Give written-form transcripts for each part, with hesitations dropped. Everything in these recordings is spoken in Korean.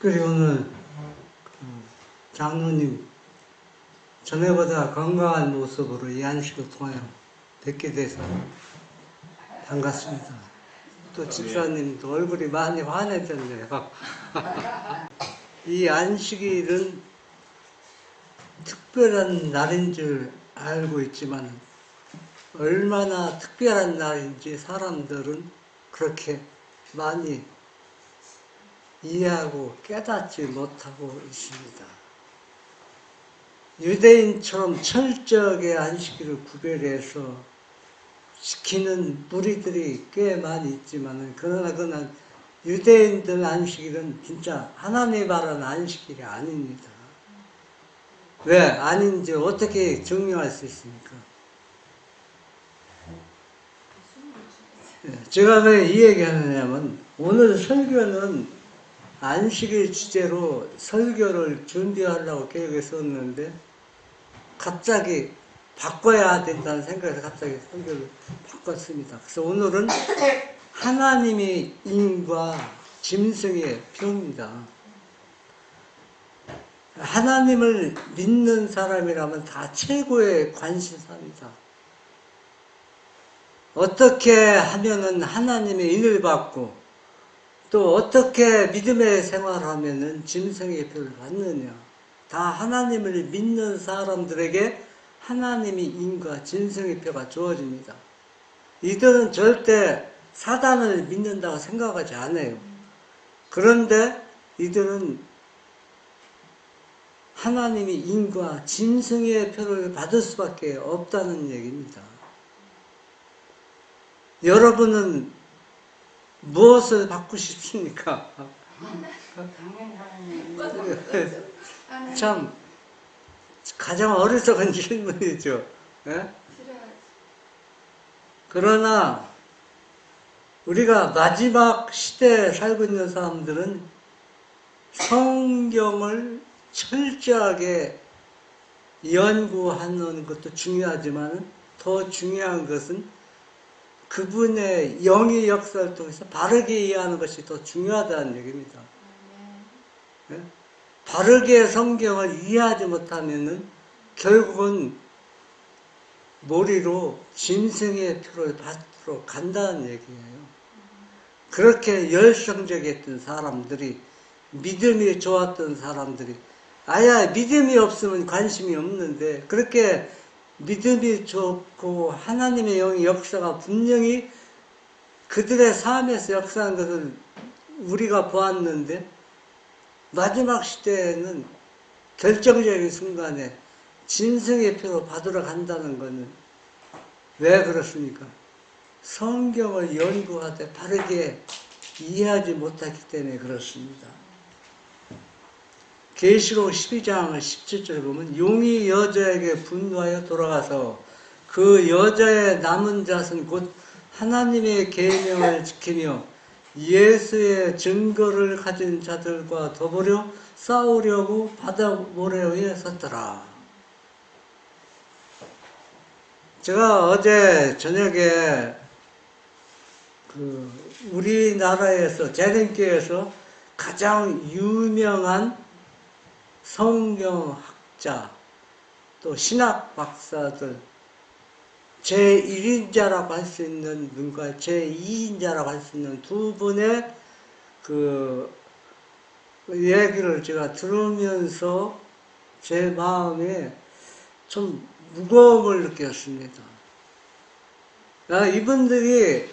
특별히 오늘 장로님 전에보다 건강한 모습으로 이 안식을 통하여 뵙게 돼서 반갑습니다. 또 집사님도 얼굴이 많이 환해졌네요. 이 안식일은 특별한 날인 줄 알고 있지만 얼마나 특별한 날인지 사람들은 그렇게 많이 이해하고 깨닫지 못하고 있습니다. 유대인처럼 철저하게 안식일을 구별해서 지키는 무리들이 꽤 많이 있지만 그러나 유대인들 안식일은 진짜 하나님 말하는 안식일이 아닙니다. 왜 아닌지 어떻게 증명할 수 있습니까? 제가 왜 이 얘기하느냐면 오늘 설교는 안식일 주제로 설교를 준비하려고 계획했었는데 갑자기 바꿔야 된다는 생각에서 갑자기 설교를 바꿨습니다. 그래서 오늘은 하나님의 인과 짐승의 표입니다. 하나님을 믿는 사람이라면 다 최고의 관심사입니다. 어떻게 하면은 하나님의 인을 받고 또 어떻게 믿음의 생활을 하면은 짐승의 표를 받느냐. 다 하나님을 믿는 사람들에게 하나님의 인과 짐승의 표가 주어집니다. 이들은 절대 사단을 믿는다고 생각하지 않아요. 그런데 이들은 하나님의 인과 짐승의 표를 받을 수밖에 없다는 얘기입니다. 여러분은 무엇을 받고 싶습니까? 참 가장 어리석은 질문이죠. 예? 그러나 우리가 마지막 시대에 살고 있는 사람들은 성경을 철저하게 연구하는 것도 중요하지만 더 중요한 것은 그분의 영의 역사를 통해서 바르게 이해하는 것이 더 중요하다는 얘기입니다. 네? 바르게 성경을 이해하지 못하면은 결국은 머리로 짐승의 표를 받으러 간다는 얘기예요. 그렇게 열성적이었던 사람들이, 믿음이 좋았던 사람들이, 아야 믿음이 없으면 관심이 없는데 그렇게 믿음이 좋고 하나님의 영의 역사가 분명히 그들의 삶에서 역사한 것을 우리가 보았는데 마지막 시대에는 결정적인 순간에 짐승의 표로 받으러 간다는 것은 왜 그렇습니까? 성경을 연구하되 바르게 이해하지 못하기 때문에 그렇습니다. 계시록 12장 17절 보면 용이 여자에게 분노하여 돌아가서 그 여자의 남은 자손 곧 하나님의 계명을 지키며 예수의 증거를 가진 자들과 더불어 싸우려고 바다 모래 위에 섰더라. 제가 어제 저녁에 우리나라에서 재림교회에서 가장 유명한 성경학자 또 신학 박사들 제1인자라고 할 수 있는 분과 제2인자라고 할 수 있는 두 분의 그 얘기를 제가 들으면서 제 마음에 좀 무거움을 느꼈습니다. 이분들이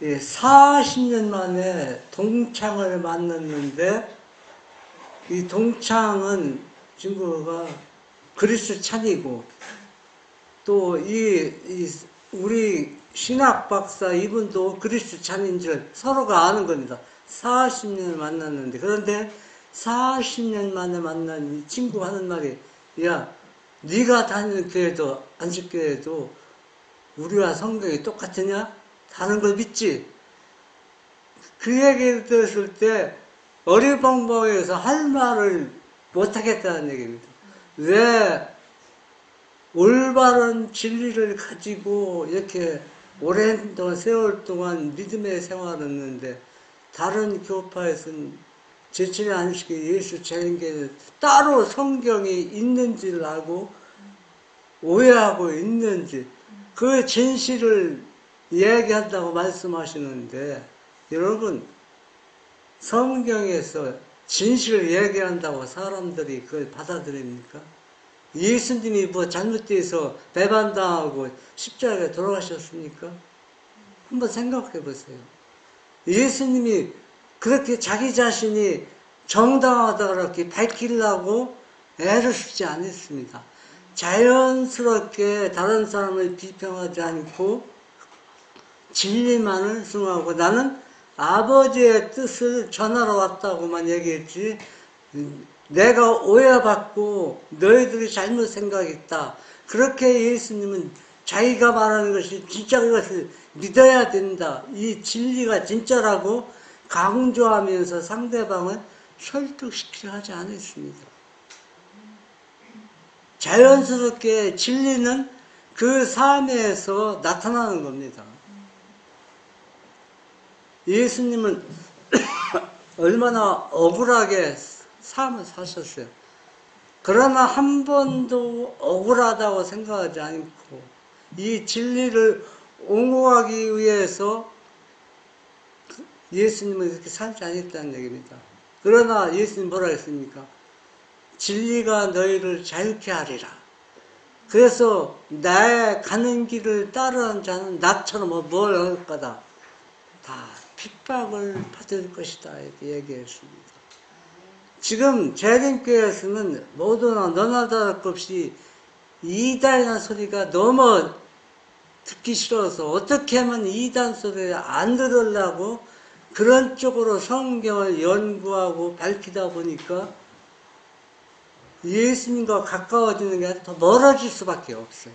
40년 만에 동창을 만났는데 이 동창은 친구가 그리스찬이고 또 우리 신학 박사 이분도 그리스찬인 줄 서로가 아는 겁니다. 40년을 만났는데 그런데 40년 만에 만난 이 친구가 하는 말이 야 네가 다니는 교회도 안식교회도 우리와 성경이 똑같으냐? 다른 걸 믿지? 그 얘기를 들었을 때 어리벙벙해서 할 말을 못하겠다는 얘기입니다. 왜 올바른 진리를 가지고 이렇게 오랜 동안 세월 동안 믿음의 생활을 했는데 다른 교파에서는 제7의 안식일 예수 재림교회는 따로 성경이 있는지를 알고 오해하고 있는지 그 진실을 얘기한다고 말씀하시는데 여러분 성경에서 진실을 얘기한다고 사람들이 그걸 받아들입니까? 예수님이 뭐 잘못돼서 배반당하고 십자가에 돌아가셨습니까? 한번 생각해 보세요. 예수님이 그렇게 자기 자신이 정당하다 그렇게 밝히려고 애를 쓰지 않았습니다. 자연스럽게 다른 사람을 비평하지 않고 진리만을 승하고 나는 아버지의 뜻을 전하러 왔다고만 얘기했지 내가 오해받고 너희들이 잘못 생각했다. 그렇게 예수님은 자기가 말하는 것이 진짜 그것을 믿어야 된다. 이 진리가 진짜라고 강조하면서 상대방을 설득시키려 하지 않았습니다. 자연스럽게 진리는 그 삶에서 나타나는 겁니다. 예수님은 얼마나 억울하게 삶을 사셨어요. 그러나 한 번도 억울하다고 생각하지 않고 이 진리를 옹호하기 위해서 예수님은 이렇게 살지 않았다는 얘기입니다. 그러나 예수님 뭐라 했습니까? 진리가 너희를 자유케 하리라. 그래서 나의 가는 길을 따르는 자는 나처럼 뭘 할 거다. 다 핍박을 받을 것이다. 이렇게 얘기했습니다. 지금 재림교회에서는 모두나 너나 다를 것 없이 이단이라는 소리가 너무 듣기 싫어서 어떻게 하면 이단 소리를 안 들으려고 그런 쪽으로 성경을 연구하고 밝히다 보니까 예수님과 가까워지는 게 아니라 더 멀어질 수밖에 없어요.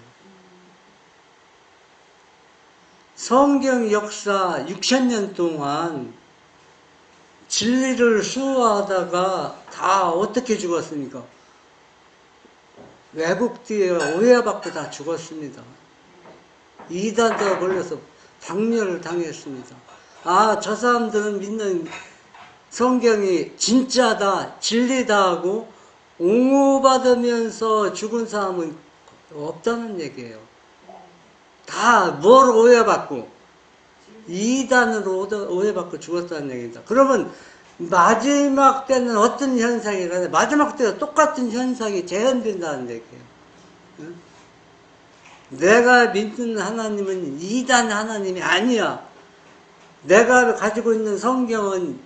성경 역사 6000년 동안 진리를 수호하다가 다 어떻게 죽었습니까? 외국뒤에 오해받고 다 죽었습니다. 이단자 걸려서 박멸을 당했습니다. 아, 저 사람들은 믿는 성경이 진짜다, 진리다 하고 옹호받으면서 죽은 사람은 없다는 얘기예요. 다 뭘 오해받고? 이단으로 오해받고 죽었다는 얘기입니다. 그러면 마지막 때는 어떤 현상이 가냐? 마지막 때도 똑같은 현상이 재현된다는 얘기예요. 응? 내가 믿는 하나님은 이단 하나님이 아니야. 내가 가지고 있는 성경은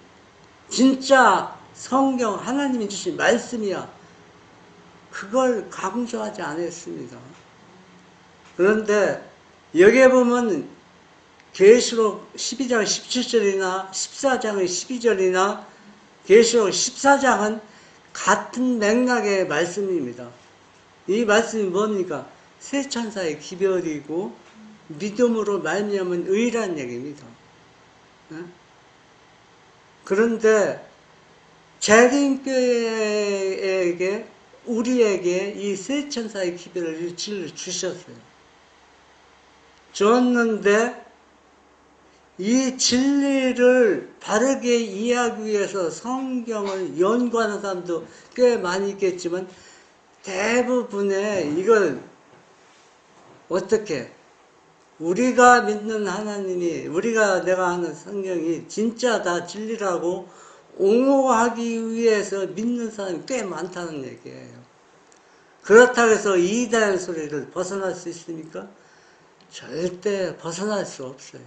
진짜 성경 하나님이 주신 말씀이야. 그걸 강조하지 않았습니다. 그런데 여기에 보면 계시록 12장 17절이나 14장의 12절이나 계시록 14장은 같은 맥락의 말씀입니다. 이 말씀이 뭡니까? 새 천사의 기별이고 믿음으로 말미암은 의라는 얘기입니다. 그런데 재림교회에게 우리에게 이 새 천사의 기별을 주셨어요. 줬는데 이 진리를 바르게 이해하기 위해서 성경을 연구하는 사람도 꽤 많이 있겠지만 대부분의 이걸 어떻게 우리가 믿는 하나님이 내가 하는 성경이 진짜다 진리라고 옹호하기 위해서 믿는 사람이 꽤 많다는 얘기예요. 그렇다고 해서 이단 소리를 벗어날 수 있습니까? 절대 벗어날 수 없어요.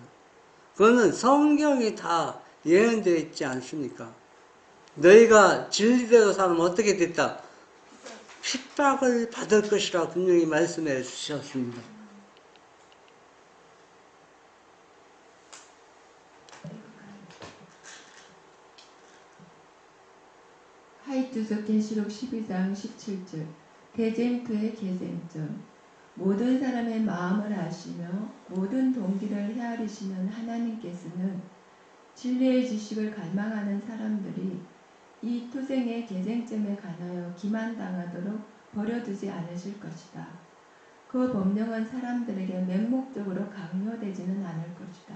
그거는 성경이 다 예언되어 있지 않습니까? 너희가 진리대로 살면 어떻게 됐다? 핍박을 받을 것이라 분명히 말씀해 주셨습니다. 하이투서 계시록 12장 17절 대쟁투의 계쟁점 모든 사람의 마음을 아시며 모든 동기를 헤아리시는 하나님께서는 진리의 지식을 갈망하는 사람들이 이 투쟁의 계쟁점에 관하여 기만당하도록 버려두지 않으실 것이다. 그 법령은 사람들에게 맹목적으로 강요되지는 않을 것이다.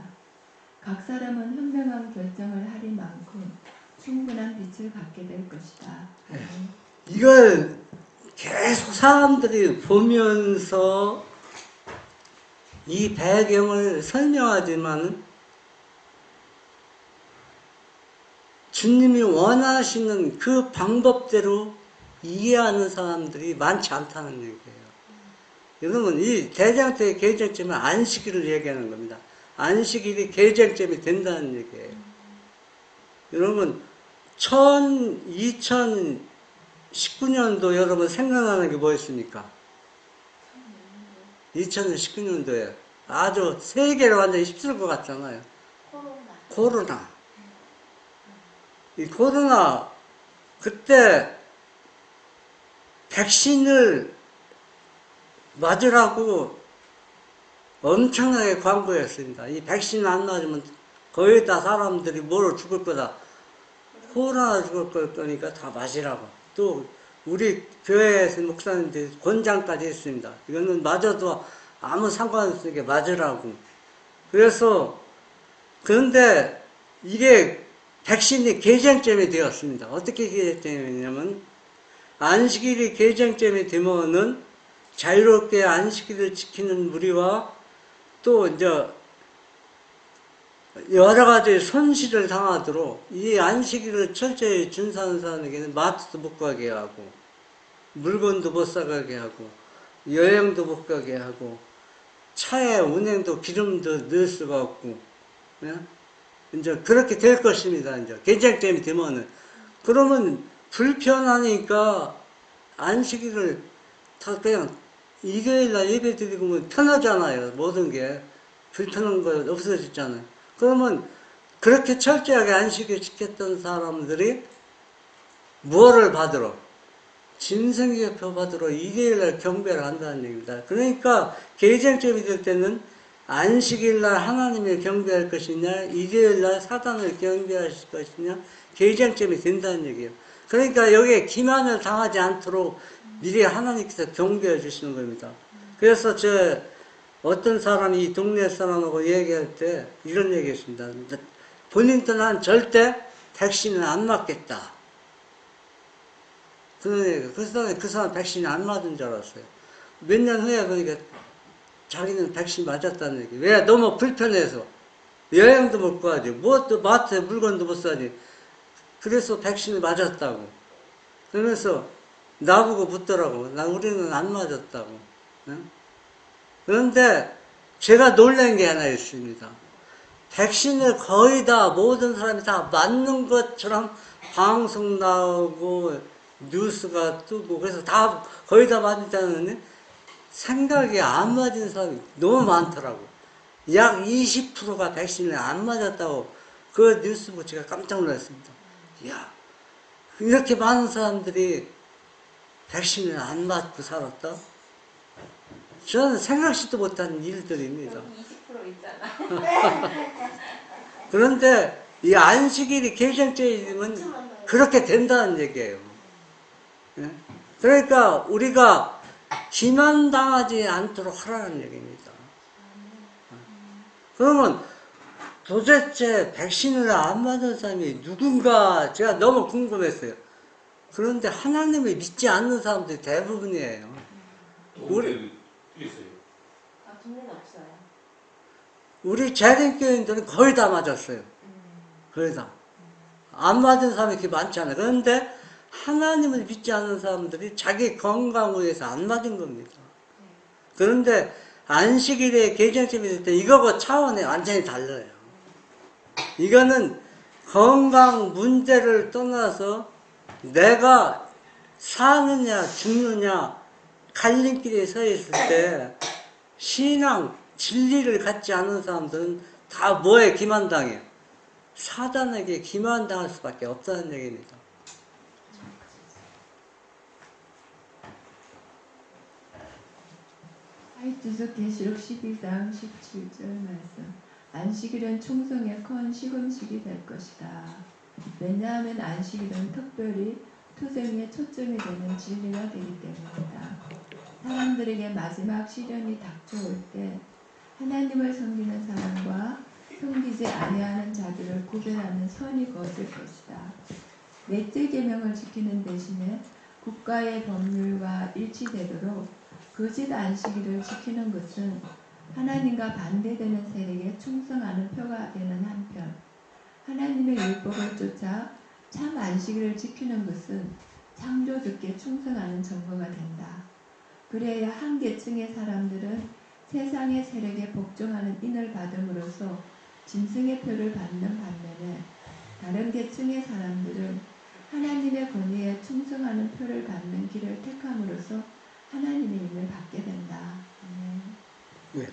각 사람은 현명한 결정을 하리만큼 충분한 빛을 갖게 될 것이다. 이걸 계속 사람들이 보면서 이 배경을 설명하지만 주님이 원하시는 그 방법대로 이해하는 사람들이 많지 않다는 얘기예요. 여러분, 이 대장터의 계정점은 안식일을 얘기하는 겁니다. 안식일이 계정점이 된다는 얘기예요. 여러분, 2019년도 여러분 생각나는 게 뭐였습니까? 2019년도에 아주 세계를 완전히 휩쓸 것 같잖아요. 코로나. 이 코로나, 그때 백신을 맞으라고 엄청나게 광고했습니다. 이 백신 안 맞으면 거의 다 사람들이 뭐로 죽을 거다. 코로나 죽을 거니까 다 맞으라고. 또 우리 교회에서 목사님들이 권장까지 했습니다. 이거는 맞아도 아무 상관없게 맞으라고. 그런데 이게 백신이 계쟁점이 되었습니다. 어떻게 계쟁점이 되냐면 안식일이 계쟁점이 되면은 자유롭게 안식일을 지키는 무리와 또 이제 여러 가지 손실을 당하도록 이 안식일을 철저히 준수하는 사람에게는 마트도 못 가게 하고 물건도 못 사가게 하고 여행도 못 가게 하고 차에 운행도 기름도 넣을 수가 없고 예? 이제 그렇게 될 것입니다. 이제 계쟁점이 되면은 그러면 불편하니까 안식일을 다 그냥 일요일날 예배 드리고 편하잖아요. 모든 게 불편한 거 없어졌잖아요. 그러면 그렇게 철저하게 안식을 지켰던 사람들이 무엇을 받으러? 짐승개표 받으러 일요일날 경배를 한다는 얘기입니다. 그러니까 계쟁점이 될 때는 안식일날 하나님을 경배할 것이냐, 일요일날 사단을 경배할 것이냐, 개의장점이 된다는 얘기예요. 그러니까 여기에 기만을 당하지 않도록 미리 하나님께서 경계해 주시는 겁니다. 그래서 어떤 사람이 이 동네 사람하고 얘기할 때 이런 얘기 했습니다. 본인도 난 절대 백신을 안 맞겠다. 그런 얘기. 그래서 그 사람 백신이 안 맞은 줄 알았어요. 몇 년 후에 보니까 자기는 백신 맞았다는 얘기. 왜? 너무 불편해서. 여행도 못 가지. 또 마트에 물건도 못 사지. 그래서 백신을 맞았다고. 그러면서 나보고 묻더라고. 우리는 안 맞았다고. 응? 그런데 제가 놀란 게 하나 있습니다. 백신을 거의 다 모든 사람이 다 맞는 것처럼 방송 나오고 뉴스가 뜨고 그래서 다 거의 다 맞았다는 생각이 안 맞은 사람이 너무 많더라고. 약 20%가 백신을 안 맞았다고 그 뉴스 보고 제가 깜짝 놀랐습니다. 이야, 이렇게 많은 사람들이 백신을 안 맞고 살았다? 저는 생각지도 못한 일들입니다. 20% 있잖아. 그런데 이 안식일이 개정죄이면 그렇게 된다는 얘기예요. 예? 그러니까 우리가 기만당하지 않도록 하라는 얘기입니다. 그러면 도대체 백신을 안 맞은 사람이 누군가 제가 너무 궁금했어요. 그런데 하나님을 믿지 않는 사람들이 대부분이에요. 동네도 있어요. 아, 동네는 없어요. 우리 재림교인들은 거의 다 맞았어요. 거의 다. 안 맞은 사람이 그렇게 많지 않아요. 그런데 하나님을 믿지 않는 사람들이 자기 건강을 위해서 안 맞은 겁니다. 그런데 안식일에 개정점이 될 때 이거하고 차원이 완전히 달라요. 이거는 건강 문제를 떠나서 내가 사느냐 죽느냐 갈림길에 서 있을 때 신앙 진리를 갖지 않은 사람들은 다 뭐에 기만당해요? 사단에게 기만당할 수밖에 없다는 얘기입니다. 하이투서 계시록 12장 17절 말씀. 안식일은 충성의 큰 시금식이 될 것이다. 왜냐하면 안식일은 특별히 투쟁의 초점이 되는 진리가 되기 때문이다. 사람들에게 마지막 시련이 닥쳐올 때 하나님을 섬기는 사람과 섬기지 아니하는 자들을 구별하는 선이 거질 것이다. 넷째 계명을 지키는 대신에 국가의 법률과 일치되도록 거짓 안식일을 지키는 것은 하나님과 반대되는 세력에 충성하는 표가 되는 한편, 하나님의 율법을 쫓아 참 안식일을 지키는 것은 창조주께 충성하는 증거가 된다. 그래야 한 계층의 사람들은 세상의 세력에 복종하는 인을 받음으로써 짐승의 표를 받는 반면에 다른 계층의 사람들은 하나님의 권위에 충성하는 표를 받는 길을 택함으로써 하나님의 인을 받게 된다. 네.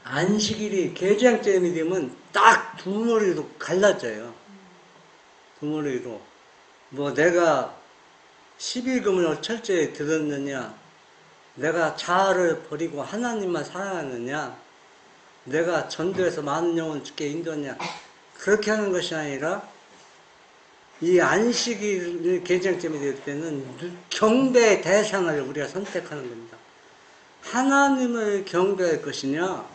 안식일이 개정점이 되면 딱 두 머리로 갈라져요. 두 머리로. 뭐 내가 11금을 철저히 들었느냐, 내가 자아를 버리고 하나님만 사랑하느냐, 내가 전도해서 많은 영혼을 주께 인도하냐, 그렇게 하는 것이 아니라 이 안식일 개정점이 될 때는 경배의 대상을 우리가 선택하는 겁니다. 하나님을 경배할 것이냐,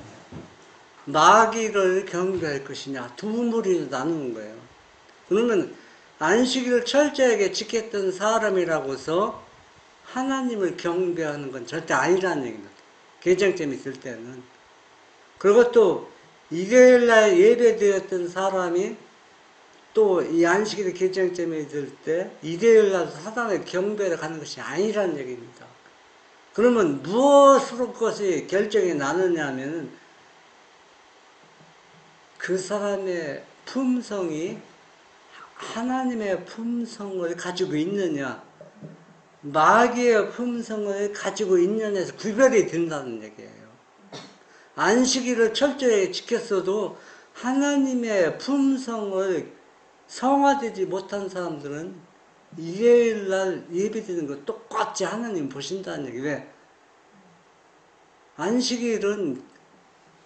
마귀를 경배할 것이냐, 두 무리로 나누는 거예요. 그러면 안식일을 철저하게 지켰던 사람이라고서 하나님을 경배하는 건 절대 아니라는 얘기입니다. 개정점이 있을 때는. 그리고 또 일요일날 예배드렸던 사람이 또 이 안식일의 개정점이 될 때 일요일날 사단의 경배를 가는 것이 아니라는 얘기입니다. 그러면 무엇으로 그것이 결정이 나느냐 하면은 그 사람의 품성이 하나님의 품성을 가지고 있느냐, 마귀의 품성을 가지고 있느냐에서 구별이 된다는 얘기예요. 안식일을 철저히 지켰어도 하나님의 품성을 성화되지 못한 사람들은 일요일날 예배드리는 거 똑같이 하나님 보신다는 얘기. 왜? 안식일은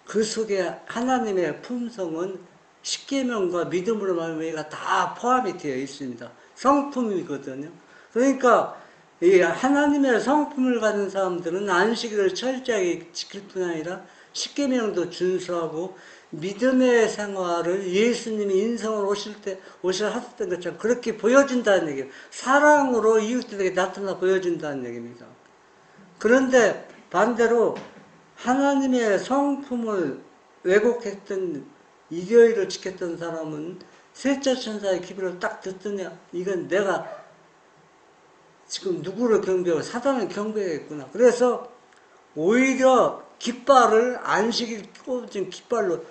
그 속에 하나님의 품성은 십계명과 믿음으로 말미암아 다 포함이 되어 있습니다. 성품이거든요. 그러니까 이 하나님의 성품을 가진 사람들은 안식일을 철저하게 지킬 뿐 아니라 십계명도 준수하고 믿음의 생활을 예수님이 인성으로 하셨던 것처럼 그렇게 보여준다는 얘기예요. 사랑으로 이웃들에게 나타나 보여준다는 얘기입니다. 그런데 반대로 하나님의 성품을 왜곡했던 일요일을 지켰던 사람은 셋째 천사의 기별을 딱 듣더니 이건 내가 지금 누구를 경배하고 사단을 경배했구나. 그래서 오히려 깃발을 안식일 꽂은 깃발로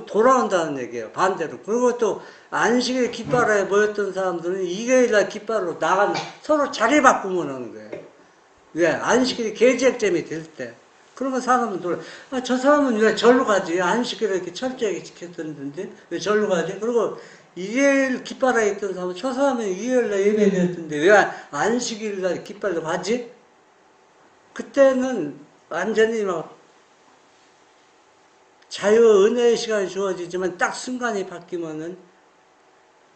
돌아온다는 얘기예요. 반대로. 그리고 또 안식일 깃발에 모였던 사람들은 일요일날 깃발로 나가면 서로 자리 바꾸면 하는 거예요. 왜? 안식일이 계책점이 될 때. 그러면 사람은 놀라. 아, 저 사람은 왜 절로 가지? 안식일을 이렇게 철저하게 지켰던데 왜 절로 가지? 그리고 일요일 깃발에 있던 사람은 저 사람은 일요일날 예배드렸던데 왜 안식일날 깃발로 가지? 그때는 완전히 막 자유 은혜의 시간이 주어지지만 딱 순간이 바뀌면은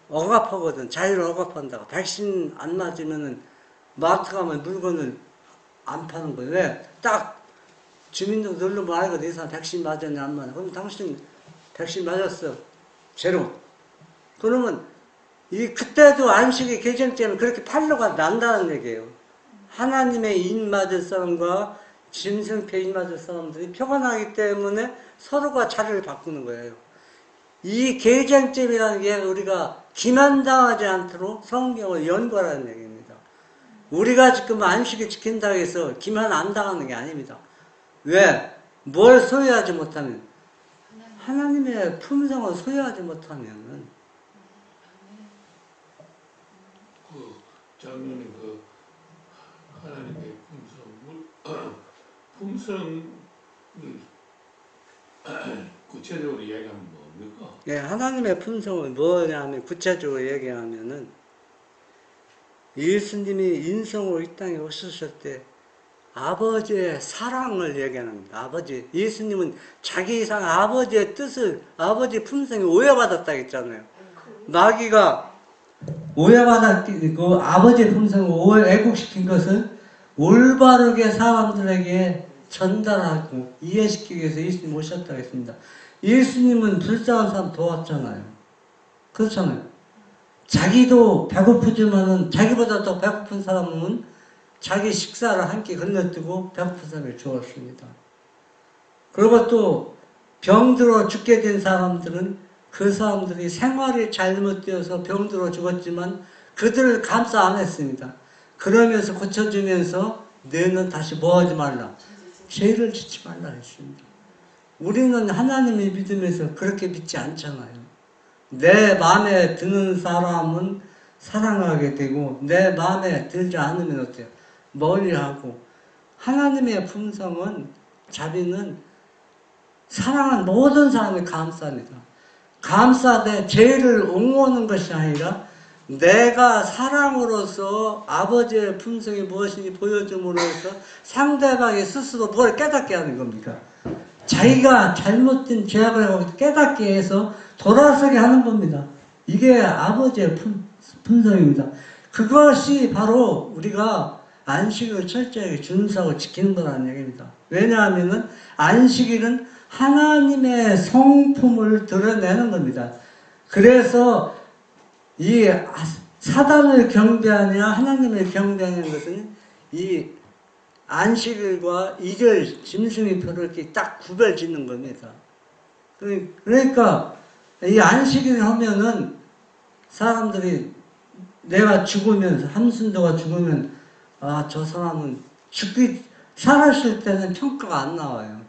억압하거든. 자유를 억압한다고. 백신 안 맞으면은 마트 가면 물건을 안 파는 거예요. 왜? 딱 주민등록 누르면 알거든. 이 사람 백신 맞았냐 안 맞았냐. 그럼 당신 백신 맞았어. 제로. 그러면 그때도 안식의 개정점은 그렇게 판로가 난다는 얘기예요. 하나님의 인 맞을 사람과 짐승패 인 맞을 사람들이 표가 나기 때문에 서로가 자리를 바꾸는 거예요. 이 개정점이라는 게 우리가 기만당하지 않도록 성경을 연구하라는 얘기입니다. 우리가 지금 안식을 지킨다고 해서 기만 안 당하는 게 아닙니다. 왜? 뭘 소유하지 못하면? 하나님의 품성을 소유하지 못하면은. 장로님 하나님의 품성을 구체적으로 이야기하면 뭡니까? 예, 하나님의 품성은 뭐냐면 구체적으로 얘기하면은 예수님이 인성으로 이 땅에 오셨을 때 아버지의 사랑을 얘기합니다. 아버지, 예수님은 자기 이상 아버지의 뜻을, 아버지의 품성이 오해받았다 했잖아요. 마귀가 오해받았고 아버지의 품성을 왜곡시킨 것을 올바르게 사람들에게 전달하고 이해시키기 위해서 예수님 오셨다고 했습니다. 예수님은 불쌍한 사람 도왔잖아요. 그렇잖아요. 자기도 배고프지만은 자기보다 더 배고픈 사람은 자기 식사를 한 끼 건너뛰고 배고픈 사람을 주었습니다. 그리고 또 병들어 죽게 된 사람들은 그 사람들이 생활이 잘못되어서 병들어 죽었지만 그들을 감싸 안 했습니다. 그러면서 고쳐주면서 너는 다시 뭐 하지 말라? 죄를 짓지 말라 했습니다. 우리는 하나님의 믿음에서 그렇게 믿지 않잖아요. 내 마음에 드는 사람은 사랑하게 되고 내 마음에 들지 않으면 어때요? 멀리하고. 하나님의 품성은 자비는 사랑한 모든 사람을 감싸니다. 감싸되 죄를 옹호하는 것이 아니라 내가 사랑으로서 아버지의 품성이 무엇인지 보여줌으로써 상대방이 스스로 뭘 깨닫게 하는 겁니다. 자기가 잘못된 죄악을 하고 깨닫게 해서 돌아서게 하는 겁니다. 이게 아버지의 품성입니다. 그것이 바로 우리가 안식을 철저하게 준수하고 지키는 거라는 얘기입니다. 왜냐하면 안식일은 하나님의 성품을 드러내는 겁니다. 그래서 이 사단을 경배하냐 하나님을 경배하는 것은 이 안식일과 일요일 짐승의표를 이렇게 딱 구별 짓는 겁니다. 그러니까 이 안식일 하면은 사람들이 내가 죽으면 함순도가 죽으면 아, 저 사람은 살았을 때는 평가가 안 나와요.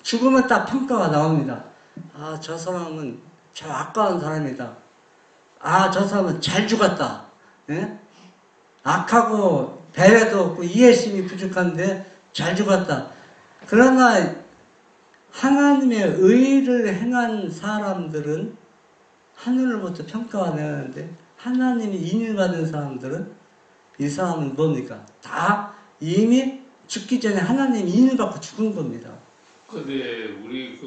죽으면 딱 평가가 나옵니다. 아, 저 사람은 참 아까운 사람이다. 아, 저 사람은 잘 죽었다. 예? 악하고 배려도 없고 이해심이 부족한데 잘 죽었다. 그러나 하나님의 의를 행한 사람들은 하늘로부터 평가가 내는데 하나님이 인을 받은 사람들은 이 사람은 뭡니까? 다 이미 죽기 전에 하나님 인을 받고 죽은 겁니다. 근데 우리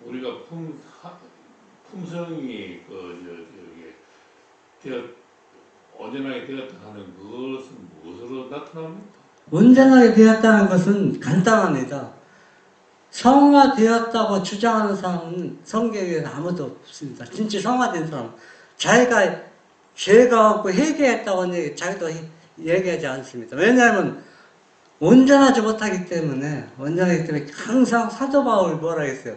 우리가 품성이 온전하게 되었다 하는 그것은 무엇으로 나타납니까? 온전하게 되었다는 것은 간단합니다. 성화되었다고 주장하는 사람은 성경에 아무도 없습니다. 진짜 성화된 사람. 자기가 죄가 없고 회개했다고 자기도 얘기하지 않습니다. 왜냐하면 온전하지 못하기 때문에, 항상 사도 바울이 뭐라 했어요?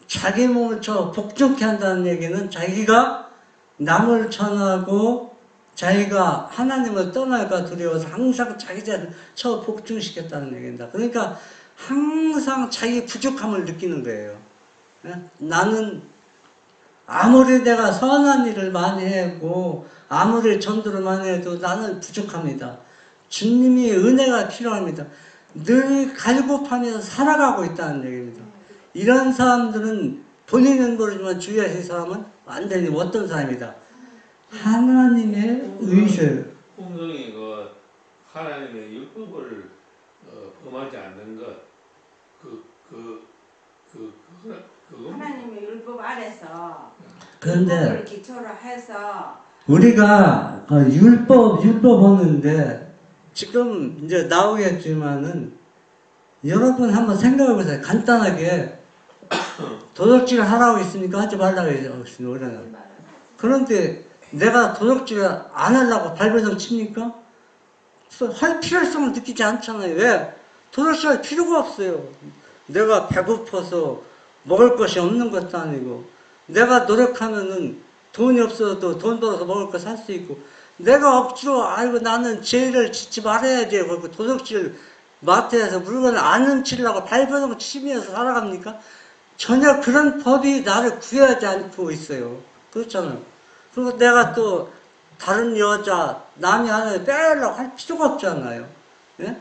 자기 몸을 복종케 한다는 얘기는 자기가 남을 전하고 자기가 하나님을 떠날까 두려워서 항상 자기 자신을 복종시켰다는 얘기입니다. 그러니까 항상 자기 부족함을 느끼는 거예요. 나는 아무리 내가 선한 일을 많이 하고 아무리 전도를 많이 해도 나는 부족합니다. 주님이 은혜가 필요합니다. 늘 갈급하면서 살아가고 있다는 얘기입니다. 이런 사람들은 본인은 모르지만 주위에 있는 사람은 완전히 어떤 사람이다? 하나님의 의실. 품성이 하나님의 율법을 범하지 않는 것, 그거 하나님의 율법 아래서 그런데 율법을 기초로 해서 우리가 율법 하는데 지금 이제 나오겠지만은 여러분 한번 생각해 보세요. 간단하게 도둑질 하라고 있으니까 하지 말라고 했습니다. 우리는. 그런데 내가 도둑질 안 하려고 발버둥 칩니까? 할 필요성을 느끼지 않잖아요. 왜? 도둑질 할 필요가 없어요. 내가 배고파서 먹을 것이 없는 것도 아니고, 내가 노력하면은 돈이 없어도 돈 벌어서 먹을 거 살 수 있고, 내가 억지로 아이고 나는 죄를 짓지 말아야지 그리고 도둑질 마트에서 물건을 안 훔치려고 발버둥 치면서 살아갑니까? 전혀 그런 법이 나를 구애하지 않고 있어요. 그렇잖아요. 그리고 내가 또 다른 여자 남이 하나 빼려고 할 필요가 없잖아요. 예?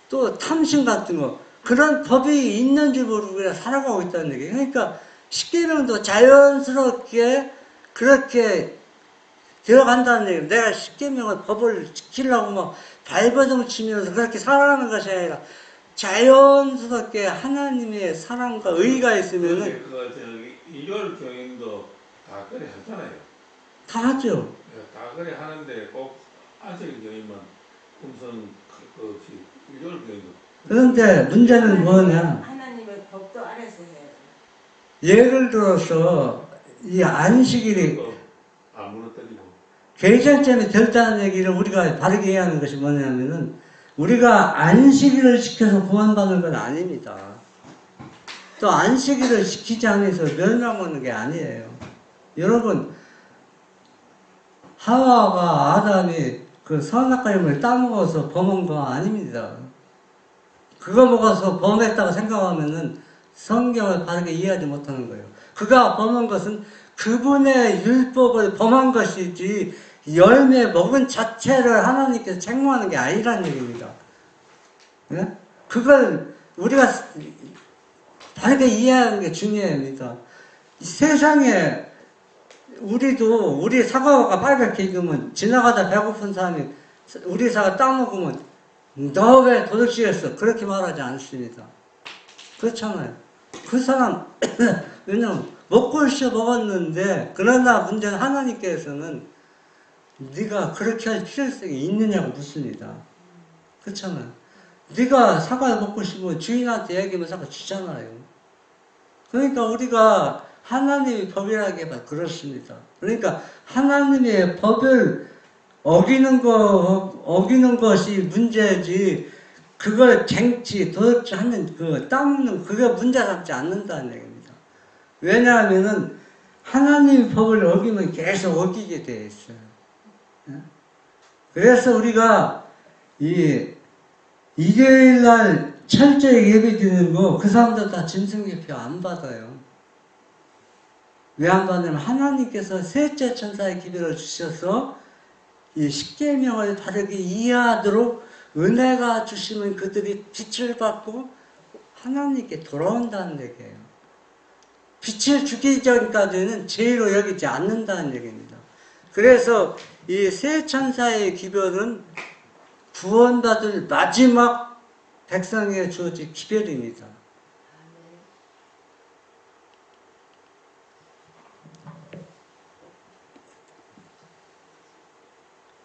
또 탐심 같은 거 그런 법이 있는 줄 모르고 그냥 살아가고 있다는 얘기예요. 그러니까 십계명도 자연스럽게 그렇게 되어간다는 얘기예요. 내가 십계명을 법을 지키려고 막 발버둥 치면서 그렇게 살아가는 것이 아니라 자연스럽게 하나님의 사랑과 의가 있으면은 일요일 교인도 다 그래 하잖아요. 다 하죠. 다 그래 하는데 꼭 안식일 교인만 품성 일요일 교인도. 그런데 문제는 뭐냐? 하나님의 법도 아래서 해요. 예를 들어서 이 안식일이 안 무너뜨리고. 개전점이 됐다는 얘기를 우리가 바르게 해야 하는 것이 뭐냐면은 우리가 안식일을 지켜서 구원받는 건 아닙니다. 또 안식일을 지키지 않아서 멸망하는 게 아니에요. 여러분, 하와가 아담이 그 선악과를 따먹어서 범한 거 아닙니다. 그거 먹어서 범했다고 생각하면은 성경을 바르게 이해하지 못하는 거예요. 그가 범한 것은 그분의 율법을 범한 것이지 열매 먹은 자체를 하나님께서 책망하는 게 아니라는 얘기입니다. 네? 그걸 우리가 바르게 이해하는 게 중요합니다. 세상에 우리도 우리 사과가 빨갛게 익으면 지나가다 배고픈 사람이 우리 사과 따먹으면 너 왜 도둑질했어? 그렇게 말하지 않습니다. 그렇잖아요. 그 사람 왜냐면 먹고 싶어 먹었는데 그러나 문제는 하나님께서는 네가 그렇게 할 필요성이 있느냐고 묻습니다. 그렇잖아요. 네가 사과를 먹고 싶으면 주인한테 얘기하면 사과 주잖아요. 그러니까 우리가 하나님의 법이라기에 그렇습니다. 그러니까 하나님의 법을 어기는 것이 문제지, 그걸 쟁취, 도둑질 하는, 따먹는, 그게 문제 삼지 않는다는 얘기입니다. 왜냐하면은, 하나님의 법을 어기면 계속 어기게 되어 있어요. 그래서 우리가, 일요일 날 철저히 예배 드리는 거, 그 사람들 다 짐승개표 안 받아요. 왜 안 받냐면, 하나님께서 셋째 천사의 기별을 주셔서, 이 십계명을 바르게 이해하도록 은혜가 주시면 그들이 빛을 받고 하나님께 돌아온다는 얘기예요. 빛을 주기 전까지는 죄로 여기지 않는다는 얘기입니다. 그래서 이 세 천사의 기별은 구원받을 마지막 백성에게 주어진 기별입니다.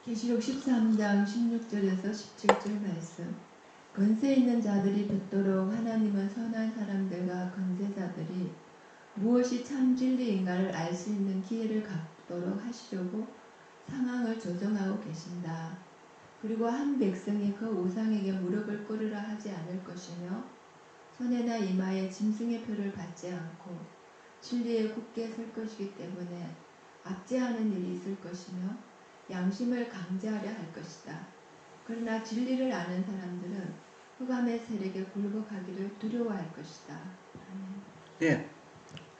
계시록 13장 16절에서 17절 말씀. 권세 있는 자들이 듣도록 하나님은 선한 사람들과 권세자들이 무엇이 참 진리인가를 알 수 있는 기회를 갖도록 하시려고 상황을 조정하고 계신다. 그리고 한 백성이 그 우상에게 무릎을 꿇으라 하지 않을 것이며 손에나 이마에 짐승의 표를 받지 않고 진리에 굳게 설 것이기 때문에 압제하는 일이 있을 것이며 양심을 강제하려 할 것이다. 그러나 진리를 아는 사람들은 흑암의 세력에 굴복하기를 두려워할 것이다. 아멘. 예.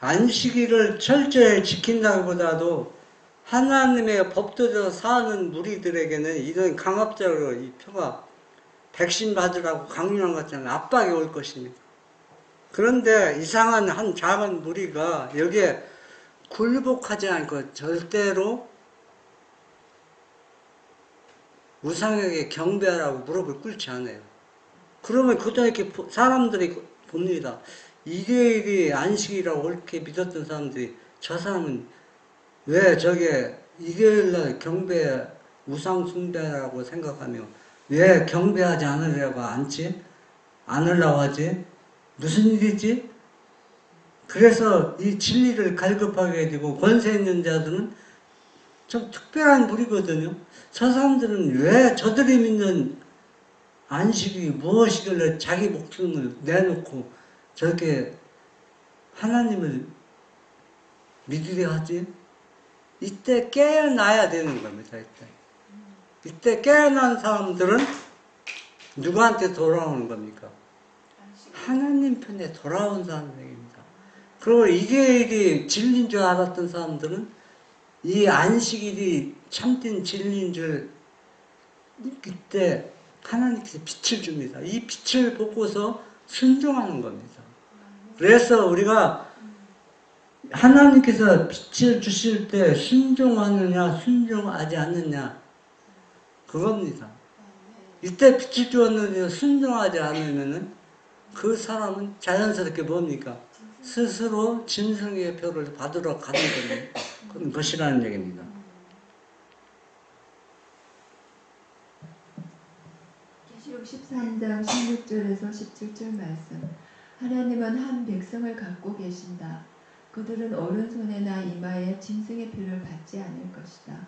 안식일을 철저히 지킨다기보다도 하나님의 법도대로 사는 무리들에게는 이런 강압적으로 이 표가 백신 받으라고 강요한 것처럼 압박이 올 것입니다. 그런데 이상한 한 작은 무리가 여기에 굴복하지 않고 절대로 우상에게 경배하라고 무릎을 꿇지 않아요. 그러면 그때 이렇게 사람들이 봅니다. 이게 안식이라고 옳게 믿었던 사람들이 저 사람은 왜 저게 일요일날 경배 우상 숭배라고 생각하며 왜 경배하지 않으려고 않으려고 하지? 무슨 일이지? 그래서 이 진리를 갈급하게 되고 권세 있는 자들은 좀 특별한 무리거든요. 저 사람들은 왜 저들이 믿는 안식이 무엇이길래 자기 목숨을 내놓고 저렇게 하나님을 믿으려 하지? 이때 깨어나야 되는 겁니다. 이때 깨어난 사람들은 누구한테 돌아오는 겁니까? 하나님 편에 돌아온 사람들입니다. 그리고 이게 진리인 줄 알았던 사람들은 이 안식일이 참된 진리인 줄 이때 하나님께서 빛을 줍니다. 이 빛을 보고서 순종하는 겁니다. 그래서 우리가 하나님께서 빛을 주실 때 순종하느냐 순종하지 않느냐 그겁니다. 이때 빛을 주었는데 순종하지 않으면은 그 사람은 자연스럽게 뭡니까? 스스로 짐승의 표를 받으러 가는 그런 것이라는 얘기입니다. 계시록 13장 16절에서 17절 말씀. 하나님은 한 백성을 갖고 계신다. 그들은 오른손에나 이마에 짐승의 표를 받지 않을 것이다.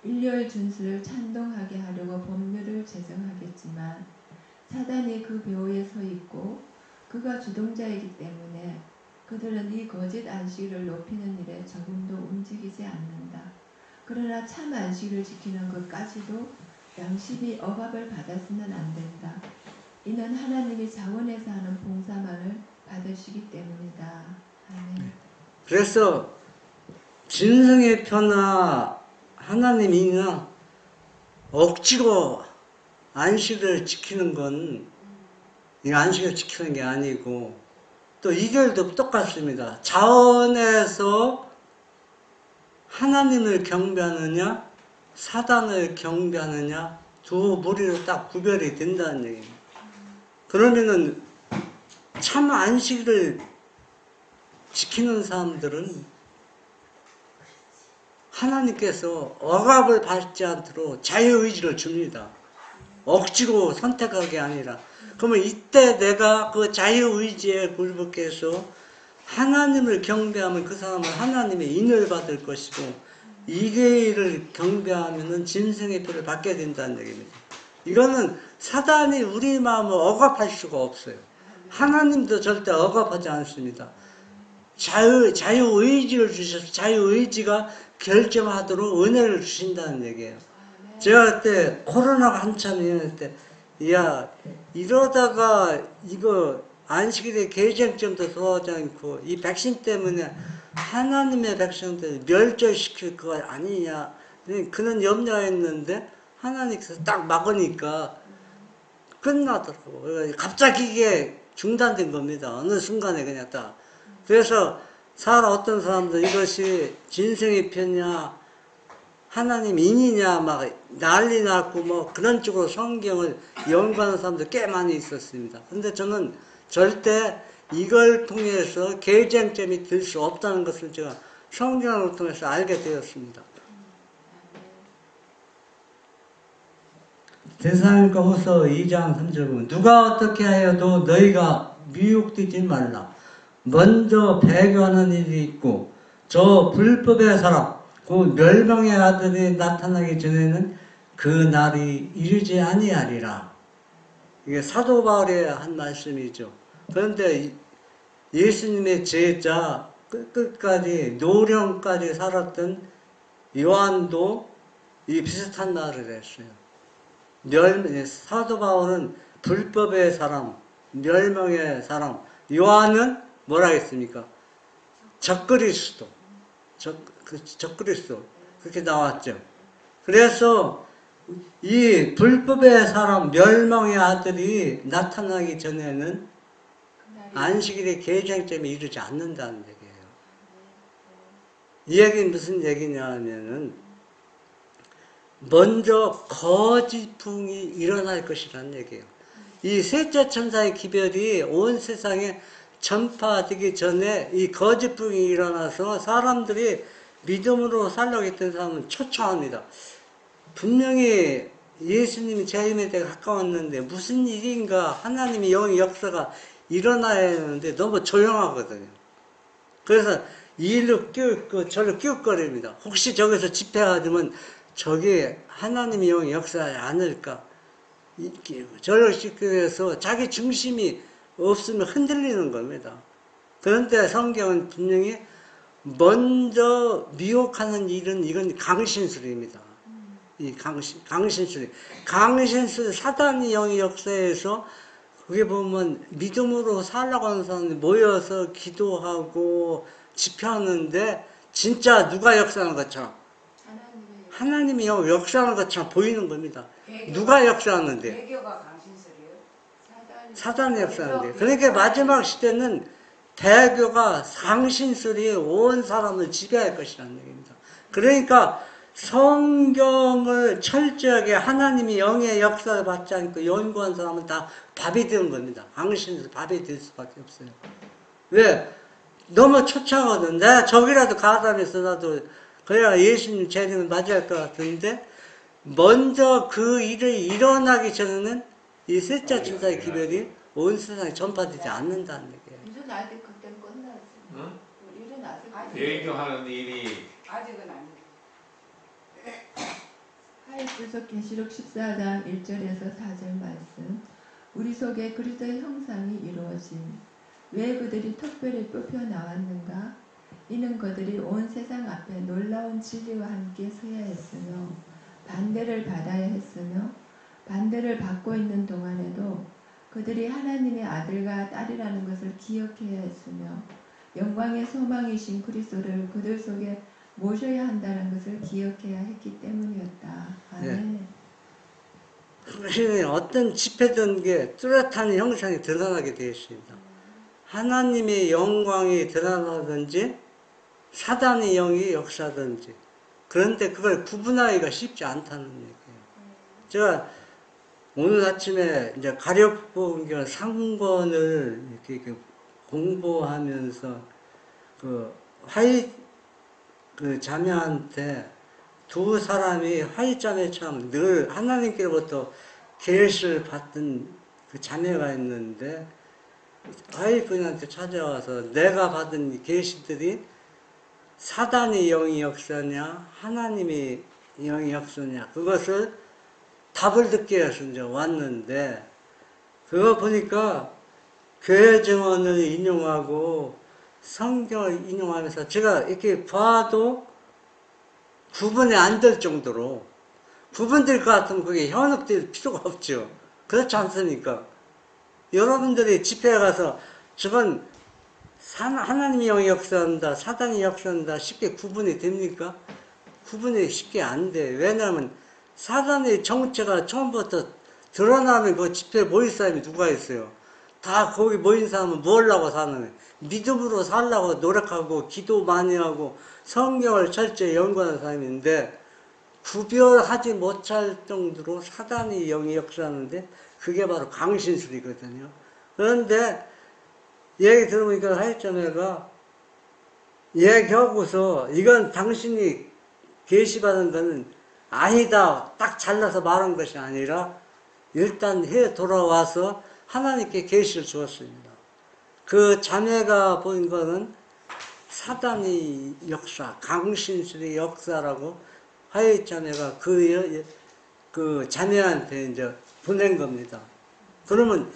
일렬 준수를 찬동하게 하려고 법률을 제정하겠지만 사단이 그 묘에 서 있고 그가 주동자이기 때문에 그들은 이 거짓 안식일을 높이는 일에 조금도 움직이지 않는다. 그러나 참 안식일을 지키는 것까지도 양심이 억압을 받아서는 안 된다. 이는 하나님이 자원해서 하는 봉사만을 받으시기 때문이다. 아멘. 그래서 짐승의 표나 하나님이나 억지로 안식을 지키는 건 이 안식을 지키는 게 아니고 또 이결도 똑같습니다. 자원에서 하나님을 경배하느냐 사단을 경배하느냐 두 무리로 딱 구별이 된다는 얘기입니다. 그러면은 참 안식을 지키는 사람들은 하나님께서 억압을 받지 않도록 자유의지를 줍니다. 억지로 선택하는 게 아니라. 그러면 이때 내가 그 자유의지에 굴복해서 하나님을 경배하면 그 사람은 하나님의 인을 받을 것이고 이계를 경배하면은 짐승의 표를 받게 된다는 얘기입니다. 이거는 사단이 우리 마음을 억압할 수가 없어요. 하나님도 절대 억압하지 않습니다. 자유의지를 주셔서 자유의지가 결정하도록 은혜를 주신다는 얘기예요. 제가 그때 코로나가 한참 있을 때, 이러다가 이거 안식일의 개정점도 들어오지 않고 이 백신 때문에 하나님의 백성들 멸절시킬 거 아니냐. 그런 염려가 있는데 하나님께서 딱 막으니까 끝나더라고. 갑자기 이게 중단된 겁니다. 어느 순간에 그냥 딱. 그래서 어떤 사람들 이것이 진성의 편이냐 하나님 인이냐 막 난리 났고 뭐 그런 쪽으로 성경을 연구하는 사람들 꽤 많이 있었습니다. 근데 저는 절대 이걸 통해서 개쟁점이 될 수 없다는 것을 제가 성경을 통해서 알게 되었습니다. 데살로니가 후서 2장 3절 보면 누가 어떻게 하여도 너희가 미혹되지 말라. 먼저 배교하는 일이 있고 저 불법의 사람 곧 멸망의 아들이 나타나기 전에는 그 날이 이르지 아니하리라. 이게 사도 바울의 한 말씀이죠. 그런데 예수님의 제자 끝까지 노령까지 살았던 요한도 이 비슷한 말을 했어요. 사도 바울은 불법의 사람, 멸망의 사람, 요한은 뭐라 했습니까? 적그리스도, 적그리스도 그렇게 나왔죠. 그래서 이 불법의 사람, 멸망의 아들이 나타나기 전에는 안식일의 계정점에 이르지 않는다는 얘기예요. 이 얘기는 무슨 얘기냐 하면은 먼저 거짓풍이 일어날 것이라는 얘기예요. 이 셋째 천사의 기별이 온 세상에 전파되기 전에 이 거짓풍이 일어나서 사람들이 믿음으로 살려고 했던 사람은 초조합니다. 분명히 예수님이 재림에 대해 가까웠는데 무슨 일인가 하나님의 영의 역사가 일어나야 하는데 너무 조용하거든요. 그래서 일로 끼웃고 저를 끼웃거립니다. 혹시 저기서 집회하면 저기 하나님의 영의 역사하지 않을까? 저를 시켜서 자기 중심이 없으면 흔들리는 겁니다. 그런데 성경은 분명히 먼저 미혹하는 일은 이건 강신술입니다. 이 강신술. 강신술, 사단의 영의 역사에서 그게 보면 믿음으로 살라고 하는 사람들이 모여서 기도하고 집회하는데 진짜 누가 역사하는 것처럼 하나님이 역사하는 것처럼 보이는 겁니다. 누가 역사하는데? 배교가 강신술이에요? 사단이 역사하는데. 그러니까 마지막 시대는 배교가 강신술이 온 사람을 지배할 것이라는 얘기입니다. 그러니까 성경을 철저하게 하나님이 영의 역사를 받지 않고 연구한 사람은 다 밥이 되는 겁니다. 강신술 밥이 될 수밖에 없어요. 왜? 너무 초창하거든. 내가 저기라도 가담해서 나도 그래야 예수님 재림을 맞이할 것 같은데 먼저 그 일이 일어나기 전에는 이 셋째 천사의 기별이 온 세상에 전파되지 않는다는 얘기예요. 일어날 때 그때 끝나지. 응? 일어나서 배교하는 일이 아직은 아니에요. 하이프서 계시록 14장 1절에서 4절 말씀. 우리 속에 그리스도의 형상이 이루어진 왜 그들이 특별히 뽑혀 나왔는가? 이는 그들이 온 세상 앞에 놀라운 진리와 함께 서야 했으며 반대를 받아야 했으며 반대를 받고 있는 동안에도 그들이 하나님의 아들과 딸이라는 것을 기억해야 했으며 영광의 소망이신 그리스도를 그들 속에 모셔야 한다는 것을 기억해야 했기 때문이었다. 아멘. 네. 어떤 집회든 게 뚜렷한 형상이 드러나게 되어 있습니다. 하나님의 영광이 드러나든지 사단의 영이 역사든지 그런데 그걸 구분하기가 쉽지 않다는 얘기예요. 제가 오늘 아침에 이제 가려본경 3권을 이렇게 공부하면서 그 자매한테 두 사람이 화이자매처럼 늘 하나님께로부터 계시를 받던 그 자매가 있는데 화이분한테 찾아와서 내가 받은 계시들이 사단의 영이 역사냐 하나님의 영이 역사냐 그것을 답을 듣기 위해서 이제 왔는데 그거 보니까 교회 증언을 인용하고 성경을 인용하면서 제가 이렇게 봐도 구분이 안 될 정도로 구분될 것 같으면 그게 현혹될 필요가 없죠. 그렇지 않습니까? 여러분들이 집회에 가서 저건 하나님의 영이 역사한다, 사단이 역사한다 쉽게 구분이 됩니까? 구분이 쉽게 안 돼. 왜냐하면 사단의 정체가 처음부터 드러나면 그 집회에 모일 사람이 누가 있어요? 다 거기 모인 사람은 뭐 하려고 사는 거예요? 믿음으로 살려고 노력하고 기도 많이 하고 성경을 철저히 연구하는 사람인데 구별하지 못할 정도로 사단의 영이 역사하는데 그게 바로 강신술이거든요. 그런데 얘기 들어보니까 하이자매가 얘기하고서 이건 당신이 계시받은 거는 아니다 딱 잘라서 말한 것이 아니라 일단 해 돌아와서 하나님께 계시를 주었습니다. 그 자매가 보인 거는 사단의 역사, 강신술의 역사라고 화요일 자매가 그 자매한테 이제 보낸 겁니다. 그러면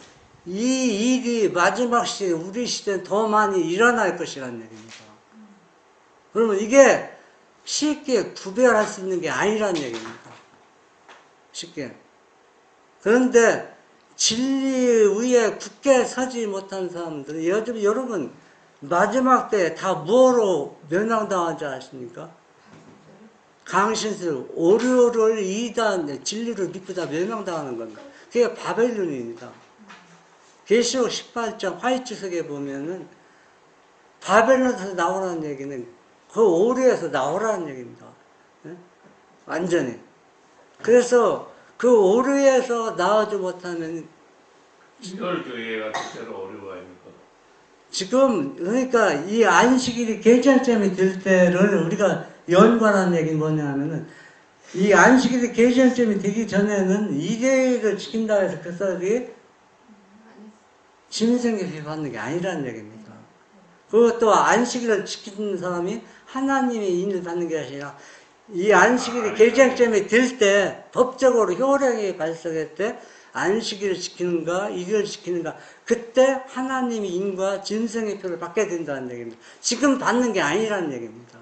이 일이 마지막 시대, 우리 시대는 더 많이 일어날 것이라는 얘기입니다. 그러면 이게 쉽게 구별할 수 있는 게 아니라는 얘기입니다. 쉽게. 그런데 진리 위에 굳게 서지 못한 사람들은 요즘 여러분 마지막 때 다 뭐로 멸망당하지 아십니까? 강신술, 오류를 이단, 진리를 믿고 다 멸망당하는 겁니다. 그게 바벨론입니다. 계시록 18장 화이트석에 보면은 바벨론에서 나오라는 얘기는 그 오류에서 나오라는 얘기입니다. 예? 완전히. 그래서 그 오류에서 나오지 못하면 이걸 교회가 실제로 어려워 아닙니까? 지금 그러니까 이 안식일이 개전점이 될 때를 우리가 연관하는 얘기는 뭐냐면은 이 안식일이 개전점이 되기 전에는 이계를 지킨다 해서 그 사람이 짐승에게 받는 게 아니라는 얘기입니다. 그것도 안식일을 지키는 사람이 하나님의 인을 받는 게 아니라 이 안식일이 개정점이 될 때 법적으로 효력이 발생할 때 안식일을 지키는가 일을 지키는가 그때 하나님의 인과 짐승의 표를 받게 된다는 얘기입니다. 지금 받는 게 아니라는 얘기입니다.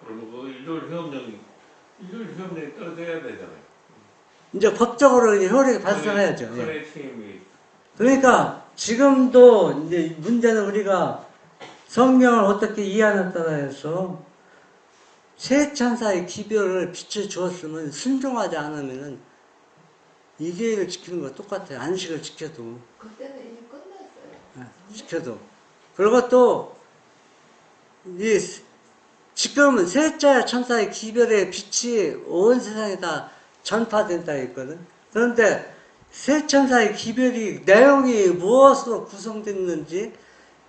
그리고 그 일요일 협력이 떨어져야 되잖아요. 이제 법적으로 이제 효력이 발생해야죠. 예. 그래 팀이 그러니까 지금도 이제 문제는 우리가 성경을 어떻게 이해하느냐에 따라서 세 천사의 기별을 빛을 주었으면 순종하지 않으면은 일요일을 지키는 거 똑같아요. 안식을 지켜도. 그때는 이미 끝났어요. 지켜도. 그리고 또, 지금은 셋째 천사의 기별의 빛이 온 세상에 다 전파된다 했거든. 그런데 세 천사의 기별이 내용이 무엇으로 구성됐는지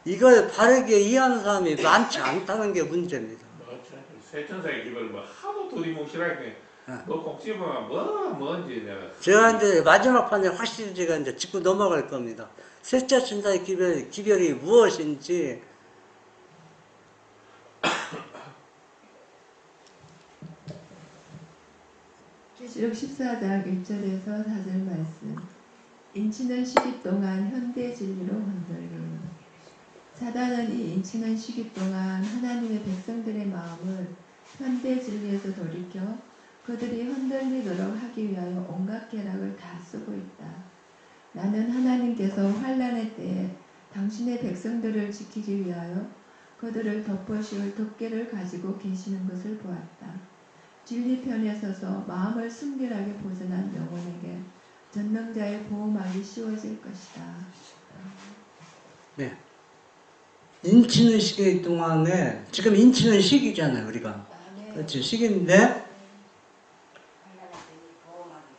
이걸 바르게 이해하는 사람이 많지 않다는 게 문제입니다. 세천사의 기별 뭐 하도 두리뭉실하게 뭐꼭 집어만 뭔지 내가 제가 이제 마지막 판에 확실히 제가 이제 짚고 넘어갈 겁니다. 셋째 천사의 기별이 무엇인지 계시록 14장 1절에서 4절 말씀. 인치는 시기 동안 현대 진리로 흔들림. 사단은 이 인치는 시기 동안 하나님의 백성들의 마음을 현대 진리에서 돌이켜 그들이 흔들리도록 하기 위하여 온갖 계략을 다 쓰고 있다. 나는 하나님께서 환난의 때에 당신의 백성들을 지키기 위하여 그들을 덮어씌울 덮개를 가지고 계시는 것을 보았다. 진리편에 서서 마음을 순결하게 보존한 영혼에게 전능자의 보호막이 씌워질 것이다. 네. 인치는 시기 동안에 지금 인치는 시기잖아요, 우리가. 그렇지, 시기인데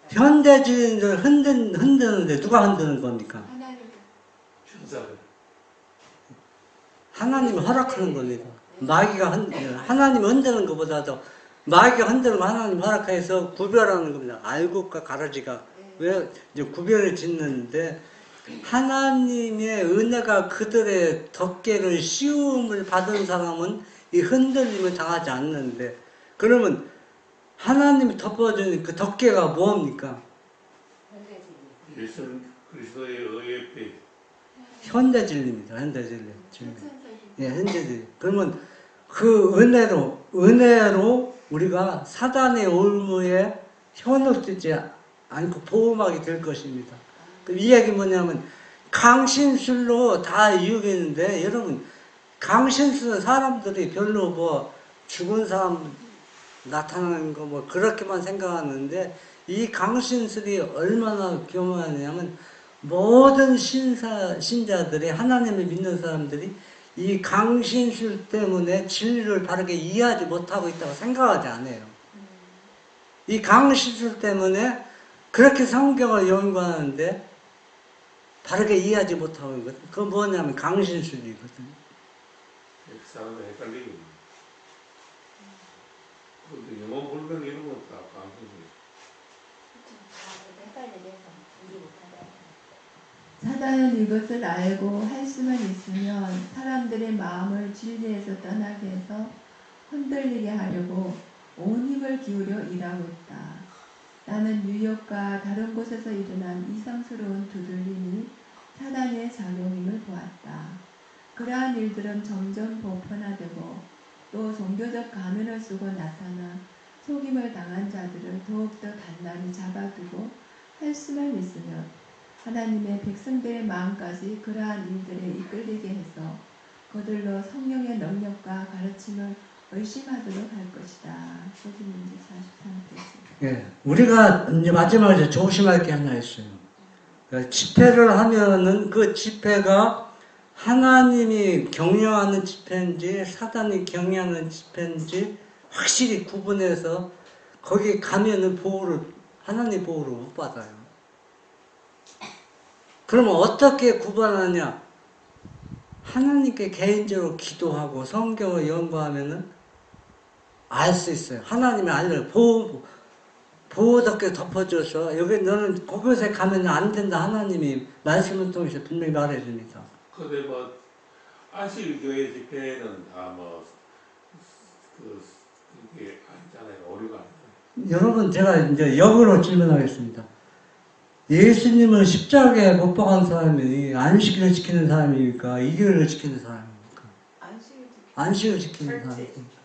현대주의를 흔드는데 누가 흔드는 겁니까? 천사들 하나님이 허락하는 겁니다. 하나님이 흔드는 것보다도 마귀가 흔드는 거 하나님 허락해서 구별하는 겁니다. 알곡과 가라지가 왜 이제 구별을 짓는데 하나님의 은혜가 그들의 덮개를 씌움을 받은 사람은 이 흔들림을 당하지 않는데 그러면 하나님이 덮어주는 그 덮개가 뭡니까? 예수 그리스도의 의의 현대 진리입니다. 현대 진리. 예, 현대 진리. 그러면 그 은혜로 우리가 사단의 올무에 현혹되지 않고 보호막이 될 것입니다. 이 얘기 뭐냐면 강신술로 다 이유겠는데 여러분 강신술은 사람들이 별로 뭐 죽은 사람 나타나는 거 뭐 그렇게만 생각하는데 이 강신술이 얼마나 교묘하냐면 모든 신자들이 하나님을 믿는 사람들이 이 강신술 때문에 진리를 바르게 이해하지 못하고 있다고 생각하지 않아요. 이 강신술 때문에 그렇게 성경을 연구하는데 바르게 이해하지 못하고 있거든. 그건 뭐냐면 강신술이거든. 사람들 헷갈리고 영어 불명 이런 거다 강신술 헷갈리게 해서 사단은 이것을 알고 할 수만 있으면 사람들의 마음을 진리에서 떠나게 해서 흔들리게 하려고 온 힘을 기울여 일하고 있다. 나는 뉴욕과 다른 곳에서 일어난 이상스러운 두들림이 사단의 작용임을 보았다. 그러한 일들은 점점 보편화되고 또 종교적 가면을 쓰고 나타나 속임을 당한 자들을 더욱더 단단히 잡아두고 할 수만 있으면 하나님의 백성들의 마음까지 그러한 일들에 이끌리게 해서 그들로 성령의 능력과 가르침을 의심하도록 할 것이다. 소지문제 43페이지. 예, 우리가 이제 마지막에 조심할 게 하나 있어요. 집회를 하면은 그 집회가 하나님이 경영하는 집회인지 사단이 경영하는 집회인지 확실히 구분해서 거기 가면은 하나님 보호를 못 받아요. 그러면 어떻게 구분하느냐? 하나님께 개인적으로 기도하고 성경을 연구하면은 알 수 있어요. 하나님이 알려요. 보호덕게 덮어줘서 여기 너는 그곳에 가면 안 된다. 하나님이 말씀을 통해서 분명히 말해줍니다. 근데 뭐 안식 교회 집회는 다 그게 아니잖아요. 오류가 아니잖아요. 여러분 제가 이제 역으로 질문하겠습니다. 예수님은 십자가에 못 박은 사람이 안식일을 지키는 사람입니까? 일요일을 지키는 사람입니까? 안식을 지키는 사람입니까?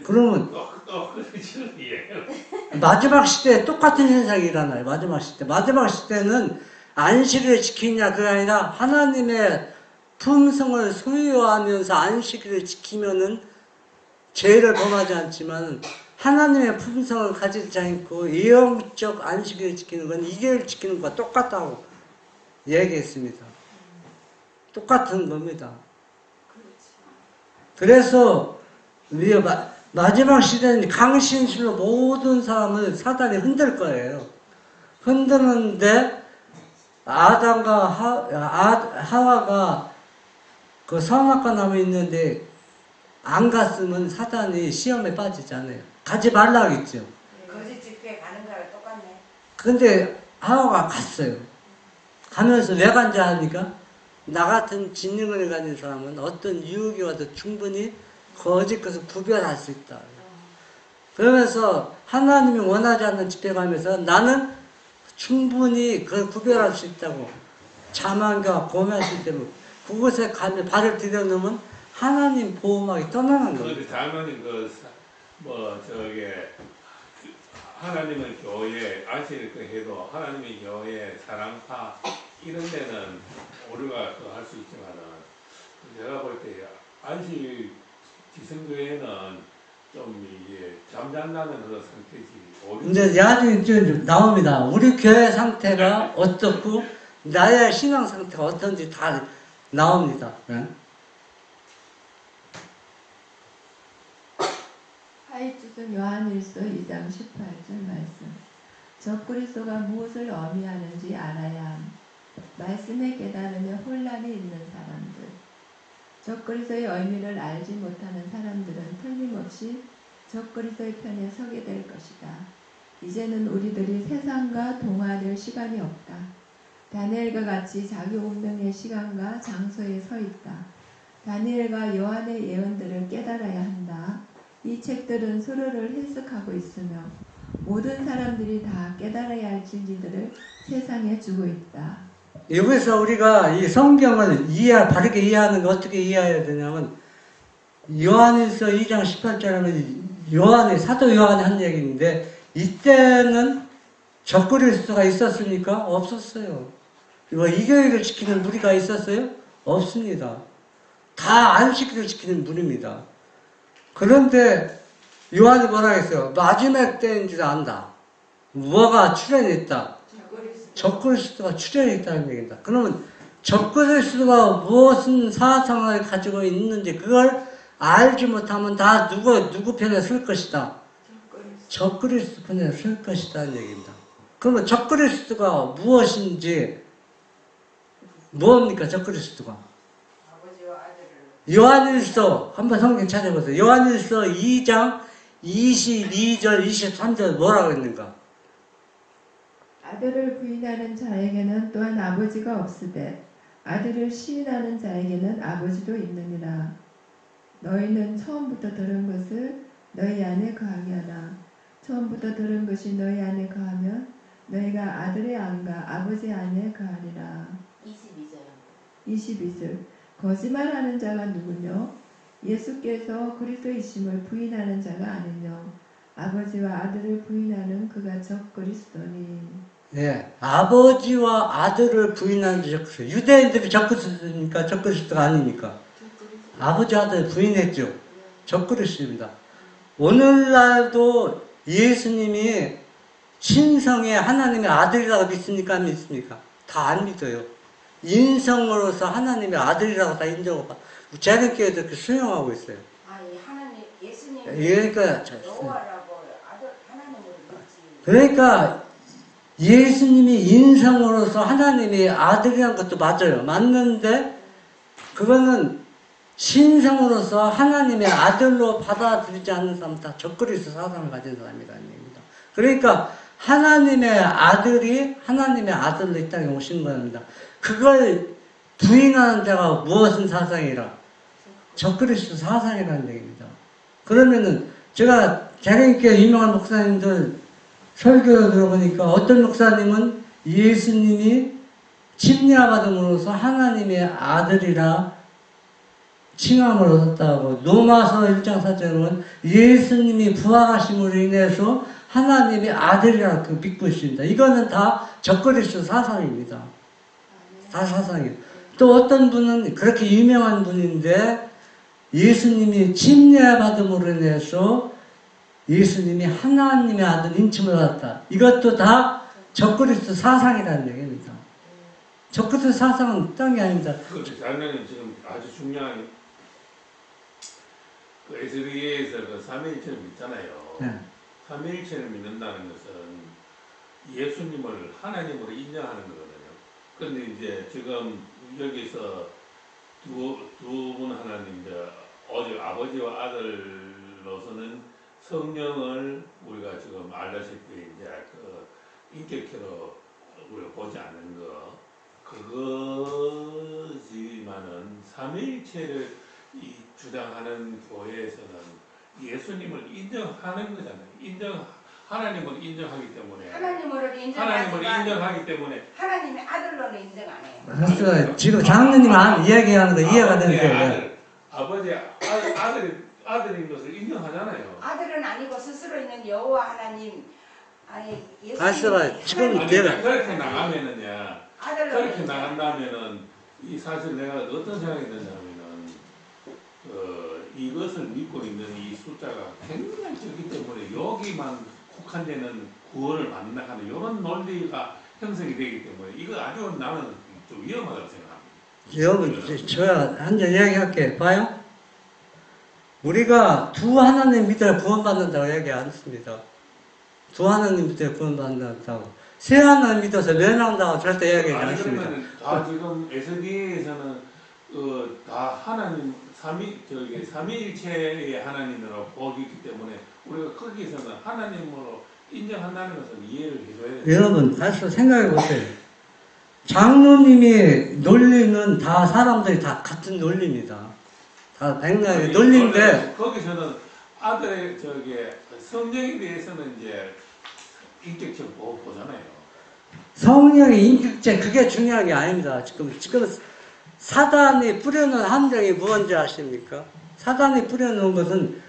그러면 그렇죠. 예. 마지막 시대에 똑같은 현상이 일어나요. 마지막 시대는 안식일을 지키냐 그게 아니라 하나님의 품성을 소유하면서 안식일을 지키면은 죄를 범하지 않지만 하나님의 품성을 가지지 않고 예언적 안식일을 지키는 건 일요일 지키는 것과 똑같다고 얘기했습니다. 똑같은 겁니다. 그래서 마지막 시대는 강신술로 모든 사람을 사단이 흔들 거예요. 흔드는데 아담과 하와가 그 선악과 나무 있는데 안 갔으면 사단이 시험에 빠지잖아요. 가지 말라고 했죠. 거짓 집회 가는 거랑 똑같네. 근데 하와가 갔어요. 가면서 왜 간지 아니까 나 같은 지능을 가진 사람은 어떤 유혹이 와도 충분히 거짓 것을 구별할 수 있다. 그러면서 하나님이 원하지 않는 집회 가면서 나는 충분히 그걸 구별할 수 있다고 자만과 고민할 수 있기 때문에 그곳에 가면 발을 들여놓으면 하나님 보호막이 떠나는 거예요. 그런데 장로님 하나님의 교회 안식일 해도 하나님의 교회 사랑파 이런 데는 우리가 할 수 있지만은 제가 볼 때 안식일 지성교회는 좀 이게 잠잠나는 그런 상태지. 이제 나중에 좀 나옵니다. 우리 교회 상태가 어떻고 나의 신앙 상태가 어떤지 다 나옵니다. 네? 하이주승 요한일서 2장 18절 말씀. 적그리스도가 무엇을 의미하는지 알아야 함. 말씀에 깨달으며 혼란이 있는 사람들. 적그리스도의 의미를 알지 못하는 사람들은 틀림없이 적그리스도의 편에 서게 될 것이다. 이제는 우리들이 세상과 동화될 시간이 없다. 다니엘과 같이 자기 운명의 시간과 장소에 서 있다. 다니엘과 요한의 예언들을 깨달아야 한다. 이 책들은 서로를 해석하고 있으며 모든 사람들이 다 깨달아야 할 진리들을 세상에 주고 있다. 여기서 우리가 이 성경을 바르게 이해하는 거 어떻게 이해해야 되냐면 요한일서 2장 18절에는 사도 요한이 한 얘기인데 이때는 적그리스도가 있었습니까? 없었어요. 이거 이교회를 지키는 무리가 있었어요? 없습니다. 다 안식일을 지키는 무리입니다. 그런데 요한이 뭐라 했어요? 마지막 때인 줄 안다. 뭐가 출현했다? 적그리스도가 출현했다는 얘기입니다. 그러면 적그리스도가 무슨 사상을 가지고 있는지 그걸 알지 못하면 다 누구 편에 설 것이다. 적그리스도 편에 설 것이다는 얘기입니다. 그러면 적그리스도가 무엇인지 뭡니까 적그리스도가? 아버지와 아들을. 요한일서 한번 성경 찾아보세요. 요한일서 2장 22절 23절 뭐라고 했는가? 아들을 부인하는 자에게는 또한 아버지가 없으되 아들을 시인하는 자에게는 아버지도 있느니라. 너희는 처음부터 들은 것을 너희 안에 거하게 하라. 처음부터 들은 것이 너희 안에 거하면 너희가 아들의 안과 아버지 안에 거하리라. 22절 거짓말하는 자가 누구뇨? 예수께서 그리스도이심을 부인하는 자가 아니뇨. 아버지와 아들을 부인하는 그가 적 그리스도니. 네, 아버지와 아들을 부인하는 적그리스도. 유대인들이 적그리스도입니까? 적그리스도가 아닙니까? 아버지 아들 부인했죠. 적그리스도입니다. 오늘날도 예수님이 신성의 하나님의 아들이라고 믿습니까? 안 믿습니까? 다 안 믿어요. 인성으로서 하나님의 아들이라고 다 인정하고 재림교회도 그렇게 수용하고 있어요. 아니 하나님 예수님 그러니까 여호와라고 아들 하나님으로 믿지. 그러니까 예수님이 인성으로서 하나님의 아들이라는 것도 맞아요. 맞는데 그거는 신성으로서 하나님의 아들로 받아들이지 않는 사람 다 적그리스도 사상을 가진 사람이라는 얘기입니다. 그러니까 하나님의 아들이 하나님의 아들로 이 땅에 오신 겁니다. 그걸 부인하는 자가 무엇은 사상이라? 적그리스도 사상이라는 얘기입니다. 그러면은 제가 재림교회 유명한 목사님들 설교 들어보니까 어떤 목사님은 예수님이 침례받음으로써 하나님의 아들이라 칭함을 얻었다고, 로마서 1장 4절은 예수님이 부활하심으로 인해서 하나님의 아들이라 믿고 있습니다. 이거는 다 적그리스도 사상입니다. 다 사상이에요. 또 어떤 분은 그렇게 유명한 분인데 예수님이 침례받음으로 인해서 예수님이 하나님의 아들 인침을 받았다. 이것도 다 적그리스도 사상이라는 얘기입니다. 적그리스도 사상은 딴 게 아닙니다. 장로님 지금 아주 중요한 그 에스겔에서 그 삼위일체를 믿잖아요. 네. 삼위일체를 믿는다는 것은 예수님을 하나님으로 인정하는 거거든요. 그런데 이제 지금 여기서 두 분 하나님, 이제 아버지와 아들로서는 성령을 우리가 지금 알다시피 이제 그 인격체로 우리가 보지 않는 거, 그거지만은 삼위일체를 주장하는 교회에서는 예수님을 인정하는 거잖아요. 하나님을 인정하기 때문에. 하나님으로 하나님을 인정하기 때문에. 하나님의 아들로는 인정 안 해요. 그래서 지금 장로님 이야기하는 거 이해가 되는데 아들인 것을 인정하잖아요. 아들은 아니고 스스로 있는 여호와 하나님 아니 예수님. 알았어, 지금 아니, 내가 그렇게 나가면은요. 아들로 그렇게 나간다면은 이 사실 내가 어떤 생각이 드냐면은 이것을 믿고 있는 이 숫자가 굉장히 적기 때문에 여기만 국한되는 구원을 받는다 하는 이런 논리가 형성이 되기 때문에 이거 아주 나는 좀 위험하다고 생각합니다. 여러분, 제가 한 번 이야기할게. 봐요. 우리가 두 하나님 믿어야 구원받는다고 얘기 안 했습니다. 두 하나님 믿어야 구원받는다고. 세 하나님 믿어서 멸망한다고 절대 얘기하지 아니 않습니다. 그러면 다 지금 에스겔에서는 다 하나님 삼위일체의 하나님으로 보기 때문에 우리가 거기서는 하나님으로 인정한다는 것을 이해를 해줘야 돼요. 여러분, 다시 생각해 보세요. 장로님이 논리는 다 사람들이 다 같은 논리입니다. 다 백날의 논리인데 거기서는 아들의 성령에 대해서는 이제 인격적으로 보잖아요. 성령의 인격체 그게 중요한 게 아닙니다. 지금 사단이 뿌려놓은 함정이 무언지 아십니까? 사단이 뿌려놓은 것은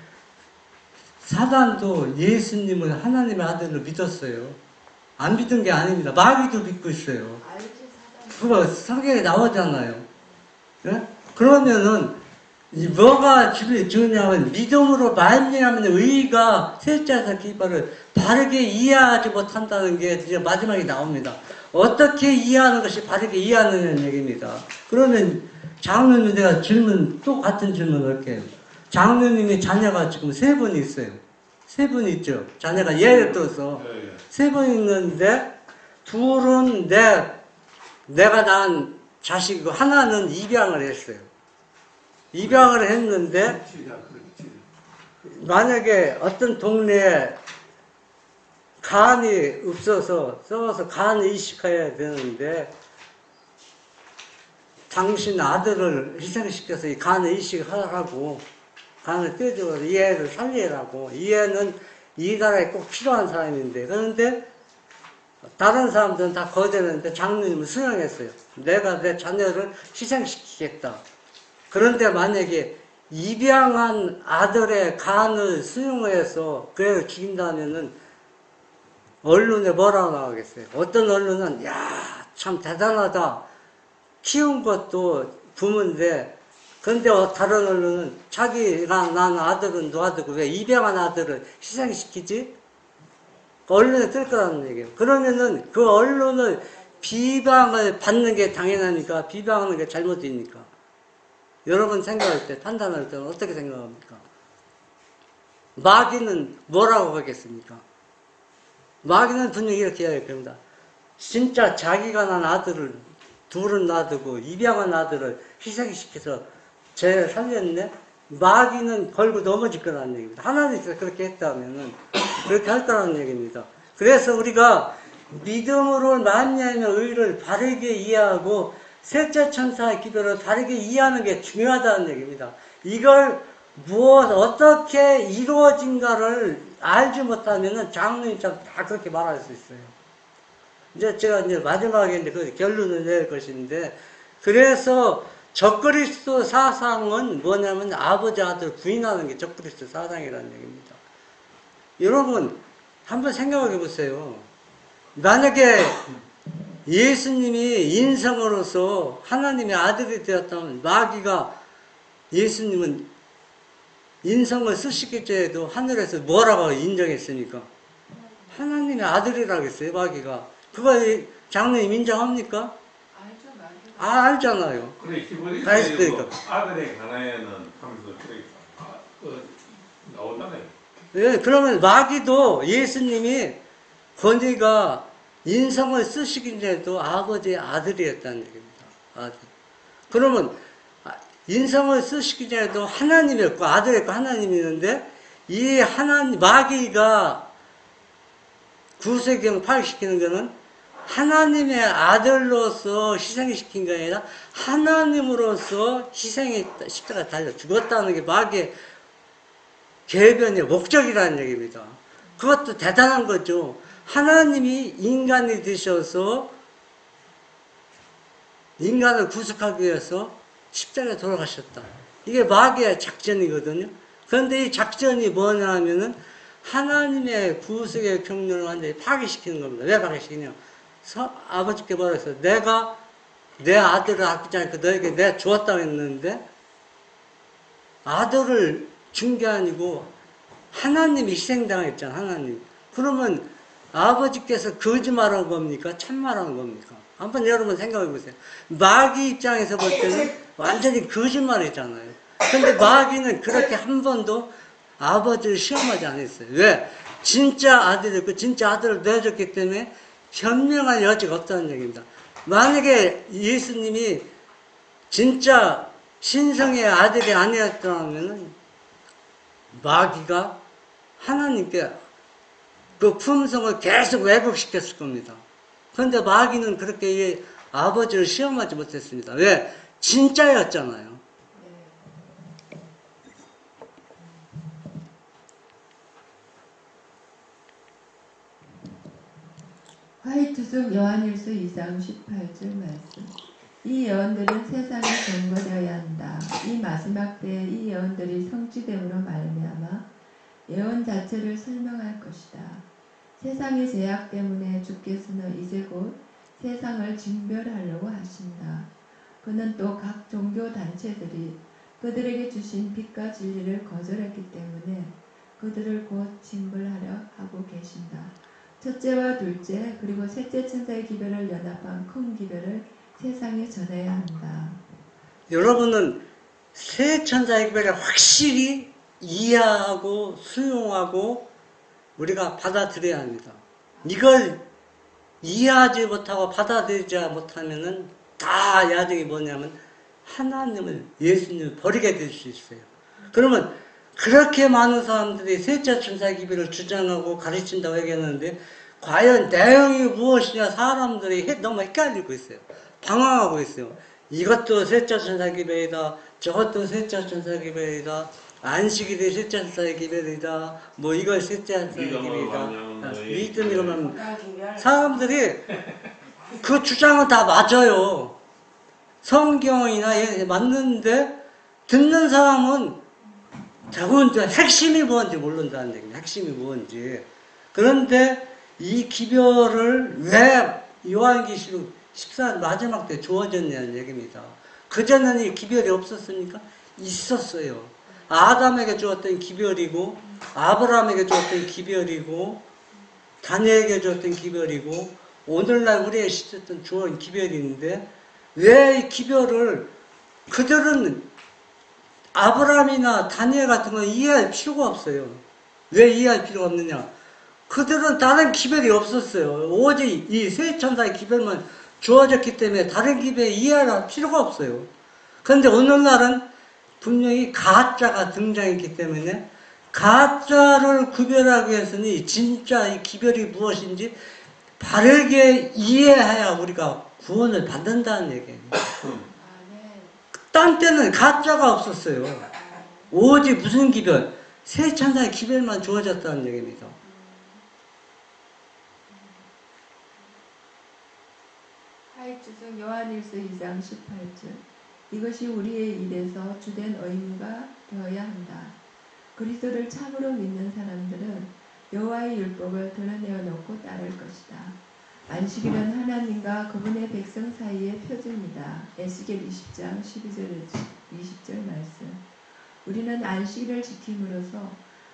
사단도 예수님을 하나님의 아들로 믿었어요. 안 믿은 게 아닙니다. 마귀도 믿고 있어요. 그거 성경에 나오잖아요. 네? 그러면은 뭐가 중요하냐면 믿음으로 말미암는 의가 셋째에서 기뻐를 바르게 이해하지 못한다는 게 이제 마지막에 나옵니다. 어떻게 이해하는 것이 바르게 이해하느냐는 얘기입니다. 그러면 장로님 내가 똑같은 질문 할게요. 장로님이 자녀가 지금 3분 있어요. 3분 있죠. 자녀가 예를 들어서 3분 있는데 둘은 내가 낳은 자식이고 하나는 입양을 했어요. 입양을 했는데 만약에 어떤 동네에 간이 없어서 썩어서 간을 이식해야 되는데 당신 아들을 희생시켜서 이 간을 이식하라고 간을 떼주고 이 애를 살리라고. 이 애는 이 나라에 꼭 필요한 사람인데, 그런데 다른 사람들은 다 거절했는데 장로님은 수용했어요. 내가 내 자녀를 희생시키겠다. 그런데 만약에 입양한 아들의 간을 수용해서 그 애를 죽인다면은 언론에 뭐라고 나오겠어요? 어떤 언론은 야, 참 대단하다. 키운 것도 부모인데, 그런데 다른 언론은 자기가 난 아들은 놔두고 왜 입양한 아들을 희생시키지? 언론에 뜰 거라는 얘기예요. 그러면은 그 언론을 비방을 받는 게 당연하니까 비방하는 게 잘못입니까? 여러분 생각할 때, 판단할 때는 어떻게 생각합니까? 마귀는 뭐라고 하겠습니까? 마귀는 분명히 이렇게 해야 됩니다. 진짜 자기가 난 아들을 둘은 놔두고 입양한 아들을 희생시켜서 쟤를 살렸네? 마귀는 걸고 넘어질 거라는 얘기입니다. 하나님께서 그렇게 했다면은 그렇게 할 거라는 얘기입니다. 그래서 우리가 믿음으로 만냐면 의를 바르게 이해하고 셋째 천사의 기별을 바르게 이해하는 게 중요하다는 얘기입니다. 이걸 어떻게 이루어진가를 알지 못하면은 장로님처럼 다 그렇게 말할 수 있어요. 이제 제가 이제 마지막에 이제 그 결론을 낼 것인데, 그래서 적그리스도 사상은 뭐냐면 아버지 아들 부인하는 게 적그리스도 사상이라는 얘기입니다. 여러분 한번 생각해 보세요. 만약에 예수님이 인성으로서 하나님의 아들이 되었다면 마귀가 예수님은 인성을 쓰시겠지 해도 하늘에서 뭐라고 인정했습니까? 하나님의 아들이라고 했어요, 마귀가. 그거 장로님 인정합니까? 알죠, 마귀. 알잖아요. 그래 기본이 다 했으니까. 아들의 가나에는 하면서 그래 나오잖아요. 예, 그러면 마귀도 예수님이 권위가 인성을 쓰시긴데도 아버지의 아들이었다는 얘기입니다. 아들. 그러면 인성을 쓰시기 전에도 하나님이었고 아들이었고 하나님이었는데 이 하나님 마귀가 구세경 파괴시키는 것은 하나님의 아들로서 희생시킨 게 아니라 하나님으로서 희생했다, 십자가 달려 죽었다는 게 마귀의 계변의 목적이라는 얘기입니다. 그것도 대단한 거죠. 하나님이 인간이 되셔서 인간을 구속하기 위해서 십자가에 돌아가셨다. 이게 마귀의 작전이거든요. 그런데 이 작전이 뭐냐 하면은 하나님의 구속의 경륜을 완전히 파괴시키는 겁니다. 왜 파괴시키냐? 아버지께 뭐라 했어요? 내가 내 아들을 아끼지 않고 너에게 내가 주었다고 했는데 아들을 준 게 아니고 하나님이 희생당했잖아, 하나님. 그러면 아버지께서 거짓말한 겁니까? 참말한 겁니까? 한번 여러분 생각해 보세요. 마귀 입장에서 볼 때는 완전히 거짓말이잖아요. 근데 마귀는 그렇게 한 번도 아버지를 시험하지 않았어요. 왜? 진짜 아들이었고 진짜 아들을 내줬기 때문에 변명할 여지가 없다는 얘기입니다. 만약에 예수님이 진짜 신성의 아들이 아니었다면 마귀가 하나님께 그 품성을 계속 왜곡시켰을 겁니다. 그런데 마귀는 그렇게 아버지를 시험하지 못했습니다. 왜? 진짜였잖아요. 화이트숙 요한일서 2장 18절 말씀. 이 예언들은 세상에 경고되어야 한다. 이 마지막 때에 이 예언들이 성취됨으로 말미암아 예언 자체를 설명할 것이다. 세상의 제약 때문에 주께서는 이제 곧 세상을 징별하려고 하신다. 그는 또 각 종교 단체들이 그들에게 주신 빛과 진리를 거절했기 때문에 그들을 곧 징벌하려 하고 계신다. 첫째와 둘째 그리고 셋째 천사의 기별을 연합한 큰 기별을 세상에 전해야 한다. 여러분은 세 천사의 기별을 확실히 이해하고 수용하고 우리가 받아들여야 합니다. 이걸 이해하지 못하고 받아들이지 못하면은 다 야적이 뭐냐면 하나님을, 예수님을 버리게 될 수 있어요. 그러면 그렇게 많은 사람들이 셋째 천사의 기별을 주장하고 가르친다고 얘기했는데 과연 내용이 무엇이냐 사람들이 너무 헷갈리고 있어요. 방황하고 있어요. 이것도 셋째 천사의 기별이다. 저것도 셋째 천사의 기별이다. 안식일이 셋째 천사의 기별이다. 뭐 이걸 셋째 천사의 기별이다. 믿음이로만 사람들이 그 주장은 다 맞아요. 성경이나 맞는데 듣는 사람은 자꾸 핵심이 뭔지 모른다는 얘기예요. 핵심이 뭔지. 그런데 이 기별을 왜 요한계시록 14 마지막 때 주어졌냐는 얘기입니다. 그전에는 이 기별이 없었습니까? 있었어요. 아담에게 주었던 기별이고 아브라함에게 주었던 기별이고 다니엘에게 주었던 기별이고 오늘날 우리에게 주었던 주어진 기별인데 왜 이 기별을 그들은 아브라함이나 다니엘 같은 건 이해할 필요가 없어요. 왜 이해할 필요가 없느냐? 그들은 다른 기별이 없었어요. 오직 이 세 천사의 기별만 주어졌기 때문에 다른 기별 이해할 필요가 없어요. 그런데 오늘날은 분명히 가짜가 등장했기 때문에 가짜를 구별하기 위해서는 진짜 이 기별이 무엇인지 바르게 이해해야 우리가 구원을 받는다는 얘기예요. 딴 때는 가짜가 없었어요. 오직 무슨 기별? 세 천사의 기별만 주어졌다는 얘기입니다. 하익주승 요한일서 2장 18절 이것이 우리의 일에서 주된 의무가 되어야 한다. 그리스도를 참으로 믿는 사람들은 여호와의 율법을 드러내어 놓고 따를 것이다. 안식일은 하나님과 그분의 백성 사이의 표준이다. 에스겔 20장 12절에서 20절 말씀. 우리는 안식일을 지킴으로써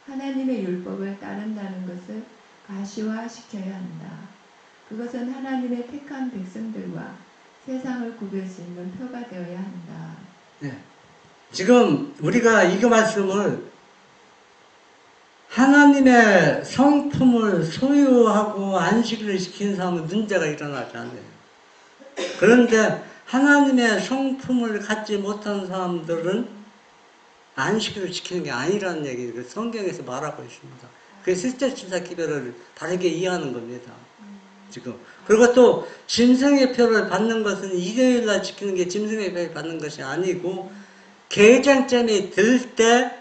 하나님의 율법을 따른다는 것을 가시화시켜야 한다. 그것은 하나님의 택한 백성들과 세상을 구별 수 있는 표가 되어야 한다. 네. 지금 우리가 이 말씀을 하나님의 성품을 소유하고 안식일을 지키는 사람은 문제가 일어나지 않아요. 그런데 하나님의 성품을 갖지 못한 사람들은 안식일을 지키는 게 아니라는 얘기를 성경에서 말하고 있습니다. 그래서 셋째 천사 기별을 다르게 이해하는 겁니다. 지금. 그리고 또 짐승의 표를 받는 것은 일요일날 지키는 게 짐승의 표를 받는 것이 아니고 계정점이 들 때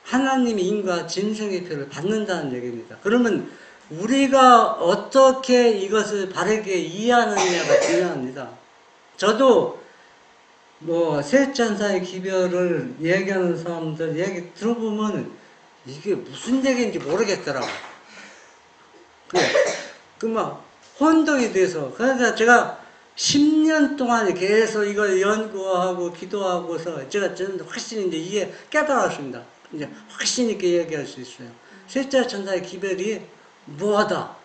하나님이 인과 짐승의 표를 받는다는 얘기입니다. 그러면 우리가 어떻게 이것을 바르게 이해하느냐가 중요합니다. 저도 세 천사의 기별을 얘기하는 사람들 얘기 들어보면 이게 무슨 얘기인지 모르겠더라고. 막 혼동이 돼서. 그래서 제가 10년 동안 계속 이걸 연구하고 기도하고서 저는 확실히 이제 이해 깨달았습니다. 이제 확신 있게 얘기할 수 있어요. 셋째 천사의 기별이 뭐하다?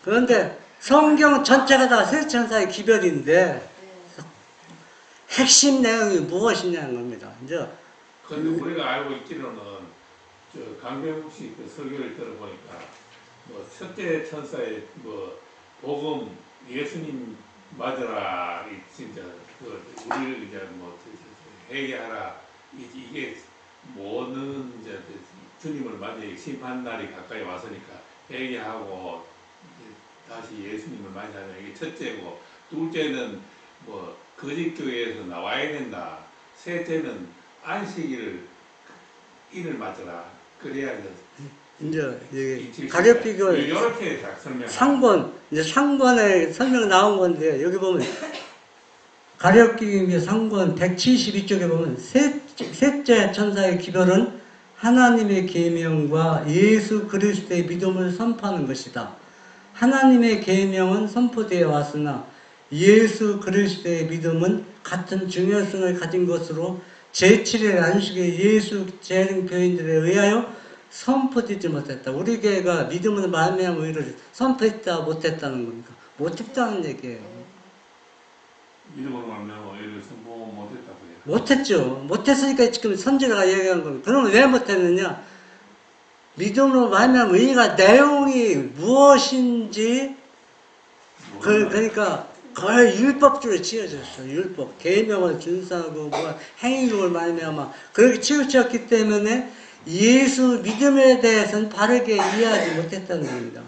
그런데 성경 전체가 다 셋째 천사의 기별인데 핵심 내용이 무엇이냐는 겁니다. 이제 그런데 우리가 알고 있기로는 강병욱 씨 그 설교를 들어보니까 첫째 천사의 복음 예수님 맞으라 진짜 우리를 이제 회개하라 이게 뭐는 이제 주님을 맞이해 심판 날이 가까이 왔으니까 회개하고 다시 예수님을 맞이하는 이게 첫째고 둘째는 거짓 교회에서 나와야 된다. 셋째는 안식일을 맞으라. 그래야 이제 가렵비교 이렇게 설명. 상권에 설명 나온 건데 여기 보면 가렵기의 상권 172쪽에 보면 셋째 천사의 기별은 하나님의 계명과 예수 그리스도의 믿음을 선포하는 것이다. 하나님의 계명은 선포되어 왔으나 예수 그리스도의 믿음은 같은 중요성을 가진 것으로 제7일 안식의 예수 재림 교인들에 의하여 선포되지 못했다. 우리 교회가 믿음으로 말미암아 의를 선포했다 못했다는 겁니까? 못했다는 얘기예요. 믿음으로 말미암아 의를 선포 못했다고요? 못했죠. 못했으니까 지금 선지자가 얘기한 겁니다. 그러면 왜 못했느냐? 믿음으로 말미암아 의가 내용이 무엇인지 그러니까 거의 율법주로 치워졌어요. 율법, 계명을 준수하고 행위를 말미암아 그렇게 치우쳤기 때문에 예수 믿음에 대해서는 바르게 이해하지 못했다는 겁니다.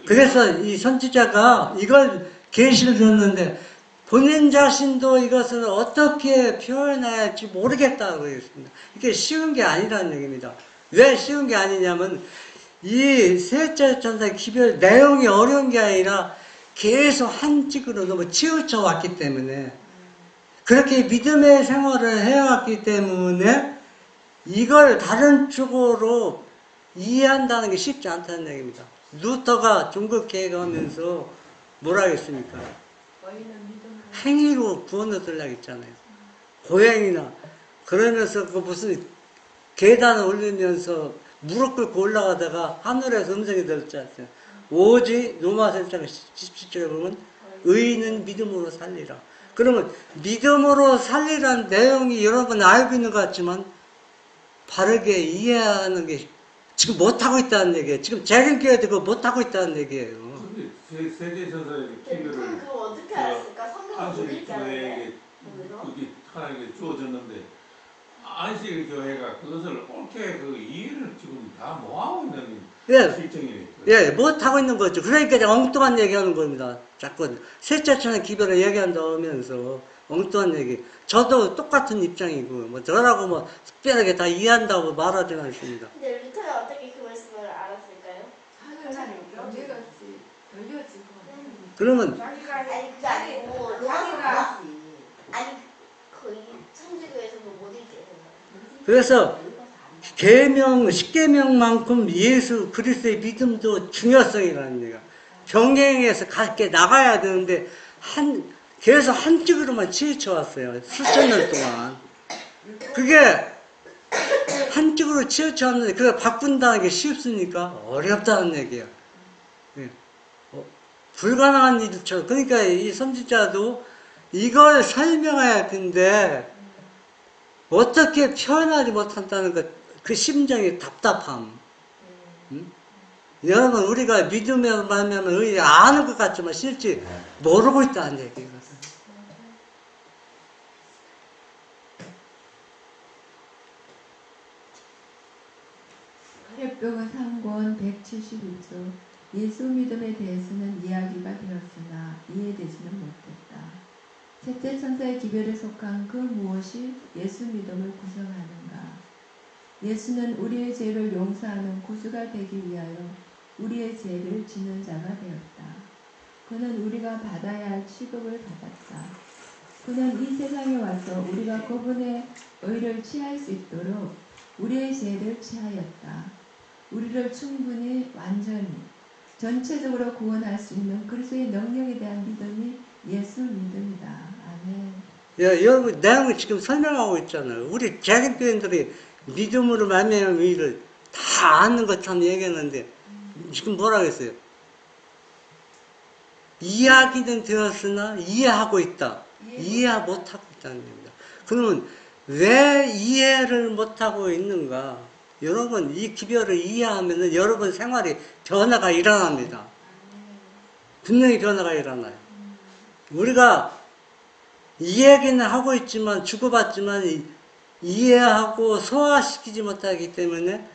그래서 이 선지자가 이걸 계시를 줬는데 본인 자신도 이것을 어떻게 표현해야 할지 모르겠다고 했습니다. 이게 쉬운 게 아니라는 얘기입니다. 왜 쉬운 게 아니냐면 이 셋째 천사의 기별 내용이 어려운 게 아니라 계속 한 찍으로 너무 치우쳐 왔기 때문에 그렇게 믿음의 생활을 해왔기 때문에 이걸 다른 쪽으로 이해한다는 게 쉽지 않다는 얘기입니다. 루터가 종교 개혁하면서 뭐라 했습니까? 행위로 구원을 들라고 했잖아요. 고행이나 그러면서 그 무슨 계단을 올리면서 무릎 꿇고 올라가다가 하늘에서 음성이 들었지 않습니까? 오직 로마서 1장 17절에 보면 의인은 믿음으로 살리라. 그러면 믿음으로 살리라는 내용이 여러분 알고 있는 것 같지만 바르게 이해하는 게 지금 못하고 있다는 얘기예요. 지금 재림교회도 그거 못하고 있다는 얘기예요. 근데 세계에서의 기별을 그걸 어떻게 알았을까? 성경을 못 안식일 읽지 않았네. 교회에게 그게 하나님께 주어졌는데 안식일 교회가 그것을 옳게 그 이해를 지금 다 못하고 있는 예. 실정이에요. 예, 못하고 있는 거죠. 그러니까 엉뚱한 얘기 하는 겁니다. 자꾸 셋째 천의 기별을 얘기한다면서 엉뚱한 얘기. 저도 똑같은 입장이고, 뭐, 저라고 뭐, 특별하게 다 이해한다고 말하지는 않습니다. 근데 루터가 어떻게 그 말씀을 알았을까요? 그러면, 자기가 아니 그게 아니고 자기가 아니 거의 천주교에서도 못 읽게 된다. 그래서, 계명, 십계명만큼 예수 그리스도의 믿음도 중요성이라는 얘기가. 병행해서 밖에 나가야 되는데, 계속 한쪽으로만 치우쳐 왔어요. 수천 년 동안. 그게, 한쪽으로 치우쳐 왔는데, 그걸 바꾼다는 게 쉽습니까? 어렵다는 얘기예요. 예. 불가능한 일처럼. 그러니까 이 선지자도 이걸 설명해야 할 텐데, 어떻게 표현하지 못한다는 그 심정의 답답함. 여러분, 우리가 믿으면 말면 아는 것 같지만 실제 모르고 있다는 얘기거든. 화력병은 3권 171조 예수 믿음에 대해서는 이야기가 되었으나 이해되지는 못했다. 셋째 천사의 기별에 속한 그 무엇이 예수 믿음을 구성하는가? 예수는 우리의 죄를 용서하는 구주가 되기 위하여 우리의 죄를 지는 자가 되었다. 그는 우리가 받아야 할 취급을 받았다. 그는 이 세상에 와서 우리가 그분의 의를 취할 수 있도록 우리의 죄를 취하였다. 우리를 충분히 완전히 전체적으로 구원할 수 있는 그리스도의 능력에 대한 믿음이 예수 믿음이다. 아멘. 예, 여러분, 내용을 지금 설명하고 있잖아요. 우리 재림교인들이 믿음으로 말미암은 의를 다 아는 것처럼 얘기했는데, 지금 뭐라고 했어요? 이야기는 되었으나 이해하고 있다. 이해 못하고 있다는 겁니다. 그러면 왜 이해를 못하고 있는가? 여러분, 이 기별을 이해하면 여러분 생활이 변화가 일어납니다. 분명히 변화가 일어나요. 우리가 이야기는 하고 있지만, 주고받지만, 이해하고 소화시키지 못하기 때문에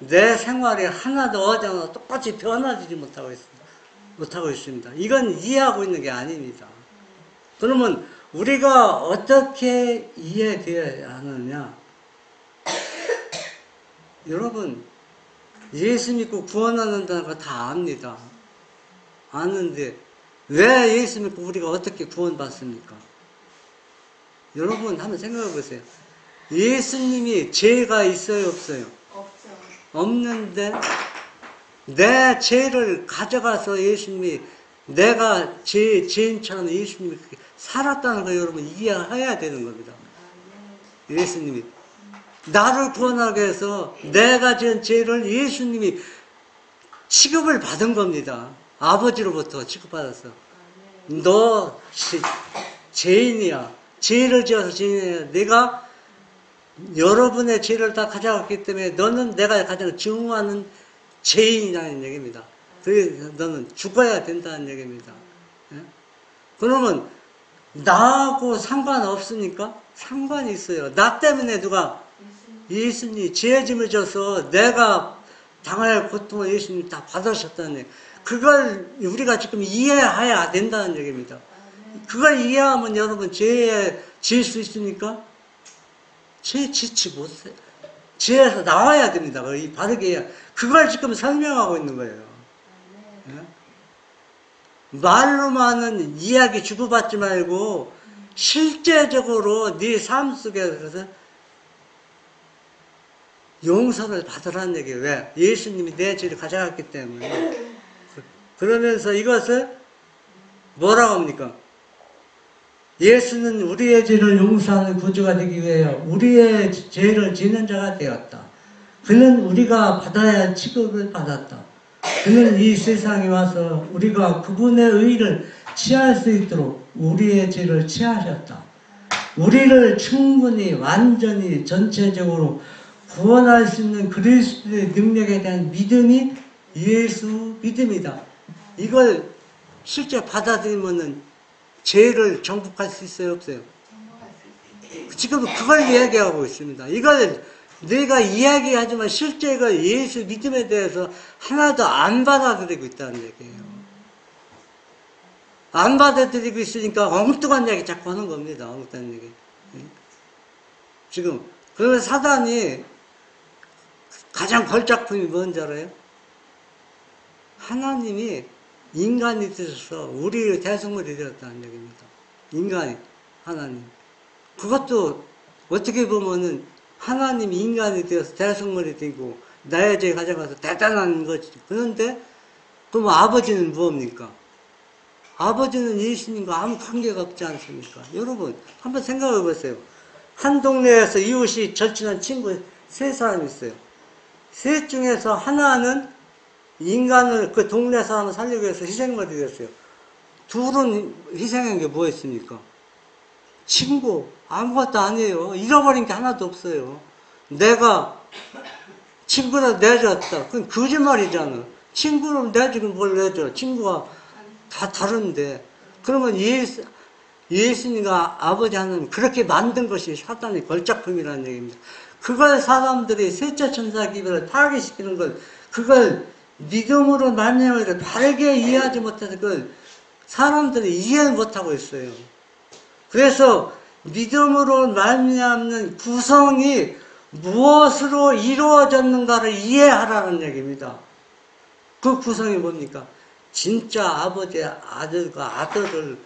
내 생활이 하나도 어제나 똑같이 변화되지 못하고 있습니다. 이건 이해하고 있는 게 아닙니다. 그러면 우리가 어떻게 이해되어야 하느냐? 여러분, 예수 믿고 구원받는다는 거 다 압니다. 아는데 왜 예수 믿고 우리가 어떻게 구원받습니까? 여러분 한번 생각해 보세요. 예수님이 죄가 있어요, 없어요? 없죠. 없는데 내 죄를 가져가서 예수님이 내가 죄인처럼 예수님이 살았다는 거 여러분 이해해야 되는 겁니다. 예수님이 나를 구원하기 위해서 내가 지은 죄를 예수님이 취급을 받은 겁니다. 아버지로부터 취급받았어. 너 죄인이야. 죄를 지어서 죄인이야. 내가 여러분의 죄를 다 가져갔기 때문에 너는 내가 가장 증오하는 죄인이라는 얘기입니다. 그래서 너는 죽어야 된다는 얘기입니다. 예? 그러면 나하고 상관없으니까 상관이 있어요. 나 때문에 누가 예수님이 죄짐을 져서 내가 당할 고통을 예수님이 다 받으셨다는 얘기. 그걸 우리가 지금 이해해야 된다는 얘기입니다. 그걸 이해하면 여러분 죄에 질 수 있습니까? 죄에 지지 못해요. 죄에서 나와야 됩니다. 이 바르게 해야. 그걸 지금 설명하고 있는 거예요. 예? 말로만은 이야기 주고받지 말고 실제적으로 네 삶 속에서 용서를 받으라는 얘기예요. 왜? 예수님이 내 죄를 가져갔기 때문에. 그러면서 이것을 뭐라고 합니까? 예수는 우리의 죄를 용서하는 구주가 되기 위하여 우리의 죄를 지는 자가 되었다. 그는 우리가 받아야 할 취급을 받았다. 그는 이 세상에 와서 우리가 그분의 의를 취할 수 있도록 우리의 죄를 취하셨다. 우리를 충분히 완전히 전체적으로 구원할 수 있는 그리스도의 능력에 대한 믿음이 예수 믿음이다. 이걸 실제 받아들이면은 죄를 정복할 수 있어요, 없어요? 지금 그걸 이야기하고 있습니다. 이걸 내가 이야기하지만 실제 그 예수 믿음에 대해서 하나도 안 받아들이고 있다는 얘기예요. 안 받아들이고 있으니까 엉뚱한 얘기 자꾸 하는 겁니다. 엉뚱한 얘기. 지금 그러면 사단이 가장 걸작품이 뭔지 알아요? 하나님이 인간이 되셔서 우리의 대성물이 되었다는 얘기입니다. 인간이, 하나님. 그것도 어떻게 보면은 하나님이 인간이 되어서 대성물이 되고 나의 죄 가져가서 대단한 거지. 그런데 그럼 아버지는 무엇입니까? 아버지는 예수님과 아무 관계가 없지 않습니까? 여러분 한번 생각해 보세요. 한 동네에서 이웃이 절친한 친구 세 사람이 있어요. 셋 중에서 하나는 인간을 그 동네 사람을 살리기 위해서 희생물이 됐어요. 둘은 희생한 게 뭐였습니까? 친구. 아무것도 아니에요. 잃어버린 게 하나도 없어요. 내가 친구를 내줬다. 그건 거짓말이잖아. 친구를 내주긴 뭘 내줘. 친구가 다 다른데. 그러면 예수님과 아버지 하나님 그렇게 만든 것이 사단의 걸작품이라는 얘기입니다. 그걸 사람들이 셋째 천사 기별을 타락시키는 걸, 그걸 믿음으로 말미암아 바르게 이해하지 못해서 그걸 사람들이 이해를 못하고 있어요. 그래서 믿음으로 말미암는 구성이 무엇으로 이루어졌는가를 이해하라는 얘기입니다. 그 구성이 뭡니까? 진짜 아버지의 아들과 아들을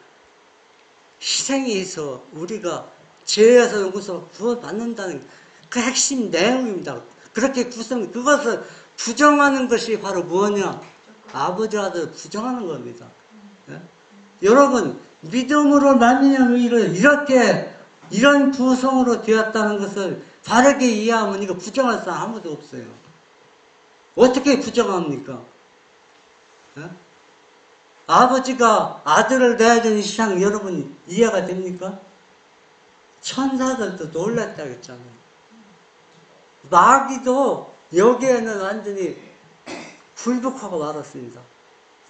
희생해서 우리가 죄에서 용서 구원받는다는 그 핵심 내용입니다. 그렇게 그것을 부정하는 것이 바로 뭐냐? 아버지 아들을 부정하는 겁니다. 예? 여러분, 믿음으로 말미암은 이런 구성으로 되었다는 것을 바르게 이해하면 이거 부정할 사람 아무도 없어요. 어떻게 부정합니까? 예? 아버지가 아들을 내준 이상 여러분 이해가 됩니까? 천사들도 놀랐다 했잖아요. 마귀도 여기에는 완전히 굴복하고 말았습니다.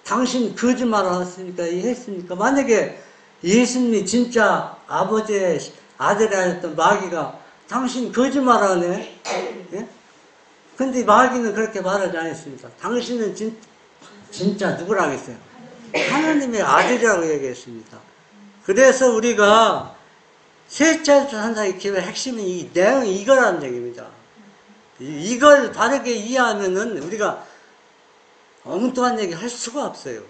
당신 거짓말을 했으니까 이해했습니까? 만약에 예수님이 진짜 아버지의 아들이었던 마귀가 당신 거짓말하네? 예? 근데 마귀는 그렇게 말하지 않았습니다. 당신은 진짜 누구라 하겠어요? 하나님의 아들이라고 얘기했습니다. 그래서 우리가 셋째 천사의 기회 핵심은 이 내용이 이거라는 얘기입니다. 이걸 바르게 이해하면은 우리가 엉뚱한 얘기 할 수가 없어요.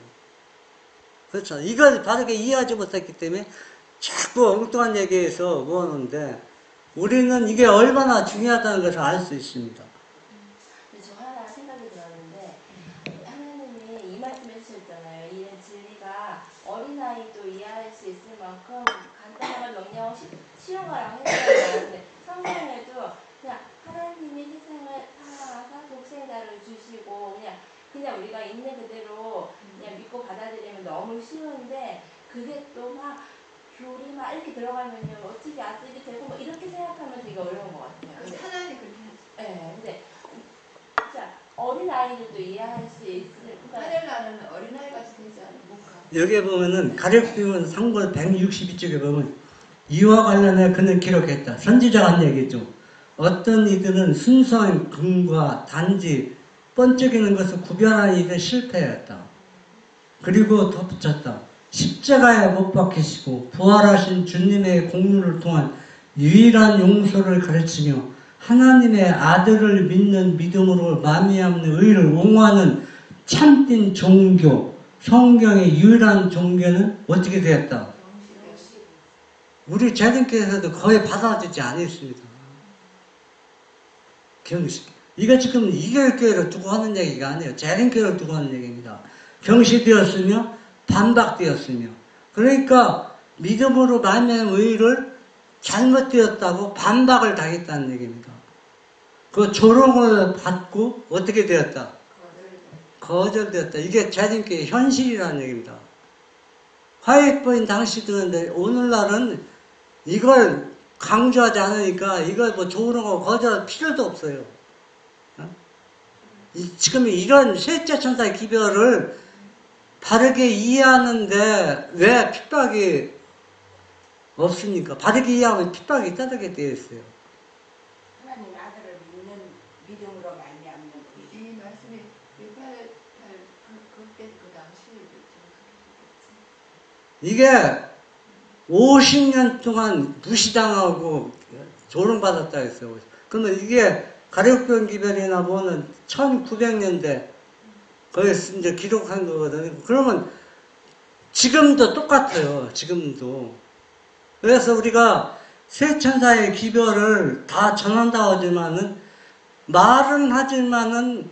그렇죠. 이걸 바르게 이해하지 못했기 때문에 자꾸 엉뚱한 얘기해서 뭐하는데 우리는 이게 얼마나 중요하다는 것을 알 수 있습니다. 근데 저 하나 생각이 들었는데 하나님이 이 말씀 해주셨잖아요. 이는 진리가 어린아이도 이해할 수 있을 만큼 간단한 명령을 실현하라고 했잖아요. 근데 성경에도 그냥 하나님이 세상을 사랑하사 독생자를 주시고 그냥 우리가 있는 그대로 그냥 믿고 받아들이면 너무 쉬운데 그게 또 막 교리 막 이렇게 들어가면요 어떻게 아들이 되고 뭐 이렇게 생각하면서 이게 어려운 것 같아요. 근데 하나님 그렇게 하죠. 네, 근데 진짜 어린 아이들도 이해할 수 있을. 하늘나라는 어린아이같이 되지 않을까? 여기에 보면은 가룟비문 상권 162쪽에 보면 이와 관련해 그는 기록했다. 선지자가 한 얘기죠. 어떤 이들은 순수한 금과 단지 번쩍이는 것을 구별하는 일에 실패했다. 그리고 덧붙였다. 십자가에 못 박히시고 부활하신 주님의 공로를 통한 유일한 용서를 가르치며 하나님의 아들을 믿는 믿음으로 말미암는 의를 옹호하는 참된 종교, 성경의 유일한 종교는 어떻게 되었다? 우리 재림교에서도 거의 받아들이지 않았습니다. 경식. 이거 지금 이결교회를 두고 하는 얘기가 아니에요. 재림교회를 두고 하는 얘기입니다. 경시되었으며 반박되었으며, 그러니까 믿음으로 말미암은 의를 잘못되었다고 반박을 당했다는 얘기입니다. 그 조롱을 받고 어떻게 되었다? 거절되었다. 이게 재림교회의 현실이라는 얘기입니다. 화해법인 당시 드는데 오늘날은 이걸 강조하지 않으니까 이걸 뭐 조롱하고 거절할 필요도 없어요. 지금 이런 셋째 천사의 기별을 바르게 이해하는데 왜 핍박이 없습니까? 바르게 이해하면 핍박이 따르게 되어 있어요. 하나님 아들을 믿는 믿음으로 말미암는 것. 이 말씀이 그때 그 당시에 이게 50년 동안 무시당하고 조롱받았다 했어요. 그러면 이게 가룟병 기별이나 뭐는 1900년대 거기서 이제 기록한 거거든요. 그러면 지금도 똑같아요. 지금도. 그래서 우리가 세 천사의 기별을 다 전한다고 하지만은 말은 하지만은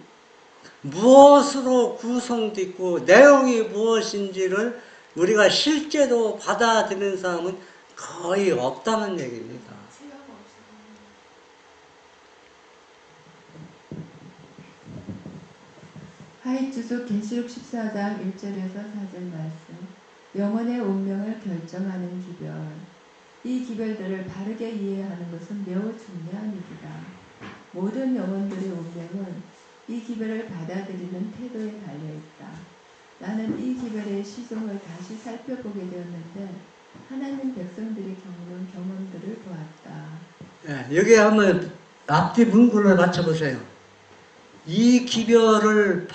무엇으로 구성되어 있고 내용이 무엇인지를 우리가 실제로 받아들이는 사람은 거의 없다는 얘기입니다. 하이주소 계시록 14장 1절에서 4절 말씀. 영혼의 운명을 결정하는 기별. 이 기별들을 바르게 이해하는 것은 매우 중요한 일이다. 모든 영혼들의 운명은 이 기별을 받아들이는 태도에 달려있다. 나는 이 기별의 시종을 다시 살펴보게 되었는데 하나님 백성들이 겪는 경험들을 보았다. 네, 여기 한번 앞뒤 문구를 맞춰보세요. 이 기별들을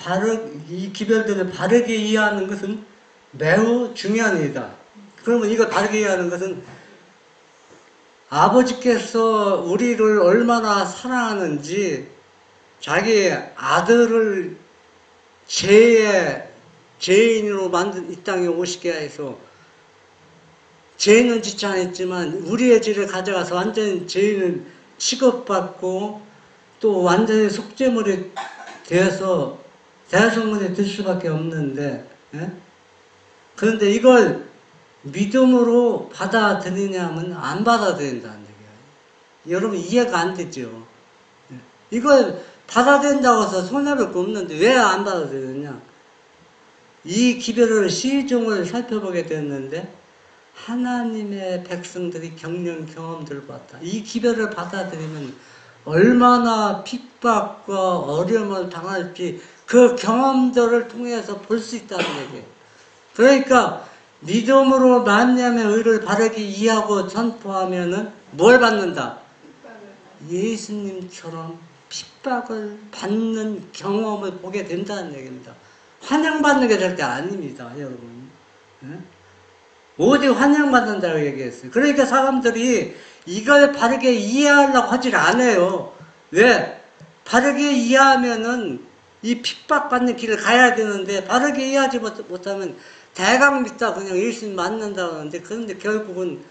바르게 이해하는 것은 매우 중요한 일이다. 그러면 이걸 바르게 이해하는 것은 아버지께서 우리를 얼마나 사랑하는지 자기 아들을 죄인으로 만든 이 땅에 오시게 해서 죄는 짓지 않았지만 우리의 죄를 가져가서 완전히 죄인을 취급받고 또 완전히 속죄물이 되어서 대성문에 들 수밖에 없는데, 예? 그런데 이걸 믿음으로 받아들이냐면 안 받아들인다는 얘기예요. 여러분 이해가 안 되죠? 예. 이걸 받아들인다고 해서 손해볼 거 없는데 왜 안 받아들이느냐? 이 기별을 시종을 살펴보게 됐는데 하나님의 백성들이 겪는 경험들을 봤다. 이 기별을 받아들이면 얼마나 핍박과 어려움을 당할지 그 경험들을 통해서 볼 수 있다는 얘기예요. 그러니까 믿음으로 말미암의 의를 바르게 이해하고 선포하면은 뭘 받는다? 예수님처럼 핍박을 받는 경험을 보게 된다는 얘기입니다. 환영받는 게 절대 아닙니다, 여러분. 어디 환영받는다고 얘기했어요. 그러니까 사람들이 이걸 바르게 이해하려고 하질 않아요. 왜? 바르게 이해하면은 이 핍박받는 길을 가야 되는데 바르게 이해하지 못하면 대강 믿다 그냥 예수님 만난다고 하는데 그런데 결국은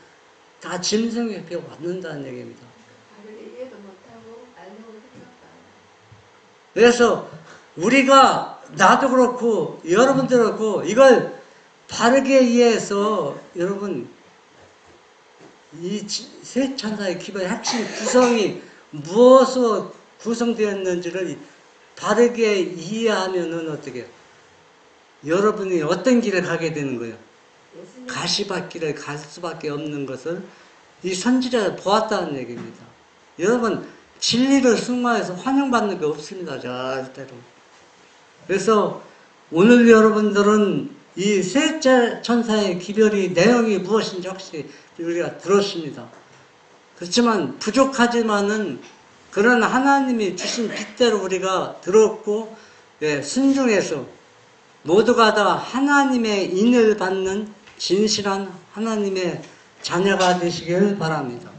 다 짐승의 뼈 맞는다는 얘기입니다. 바르게 이해도 못하고 알려고 생각도 안 해요. 그래서 우리가 나도 그렇고 여러분도 그렇고 이걸 바르게 이해해서 여러분 이 세 천사의 기별의 핵심 구성이 무엇으로 구성되었는지를 바르게 이해하면은 어떻게 해요? 여러분이 어떤 길을 가게 되는 거예요? 가시밭길을 갈 수밖에 없는 것을 이 선지자가 보았다는 얘기입니다. 여러분 진리를 승화해서 환영받는 게 없습니다. 절대로. 그래서 오늘 여러분들은 이 셋째 천사의 기별이 내용이 무엇인지 확실히 우리가 들었습니다. 그렇지만 부족하지만은 그런 하나님이 주신 빛대로 우리가 들었고 예, 순종해서 모두가 다 하나님의 인을 받는 진실한 하나님의 자녀가 되시길 바랍니다.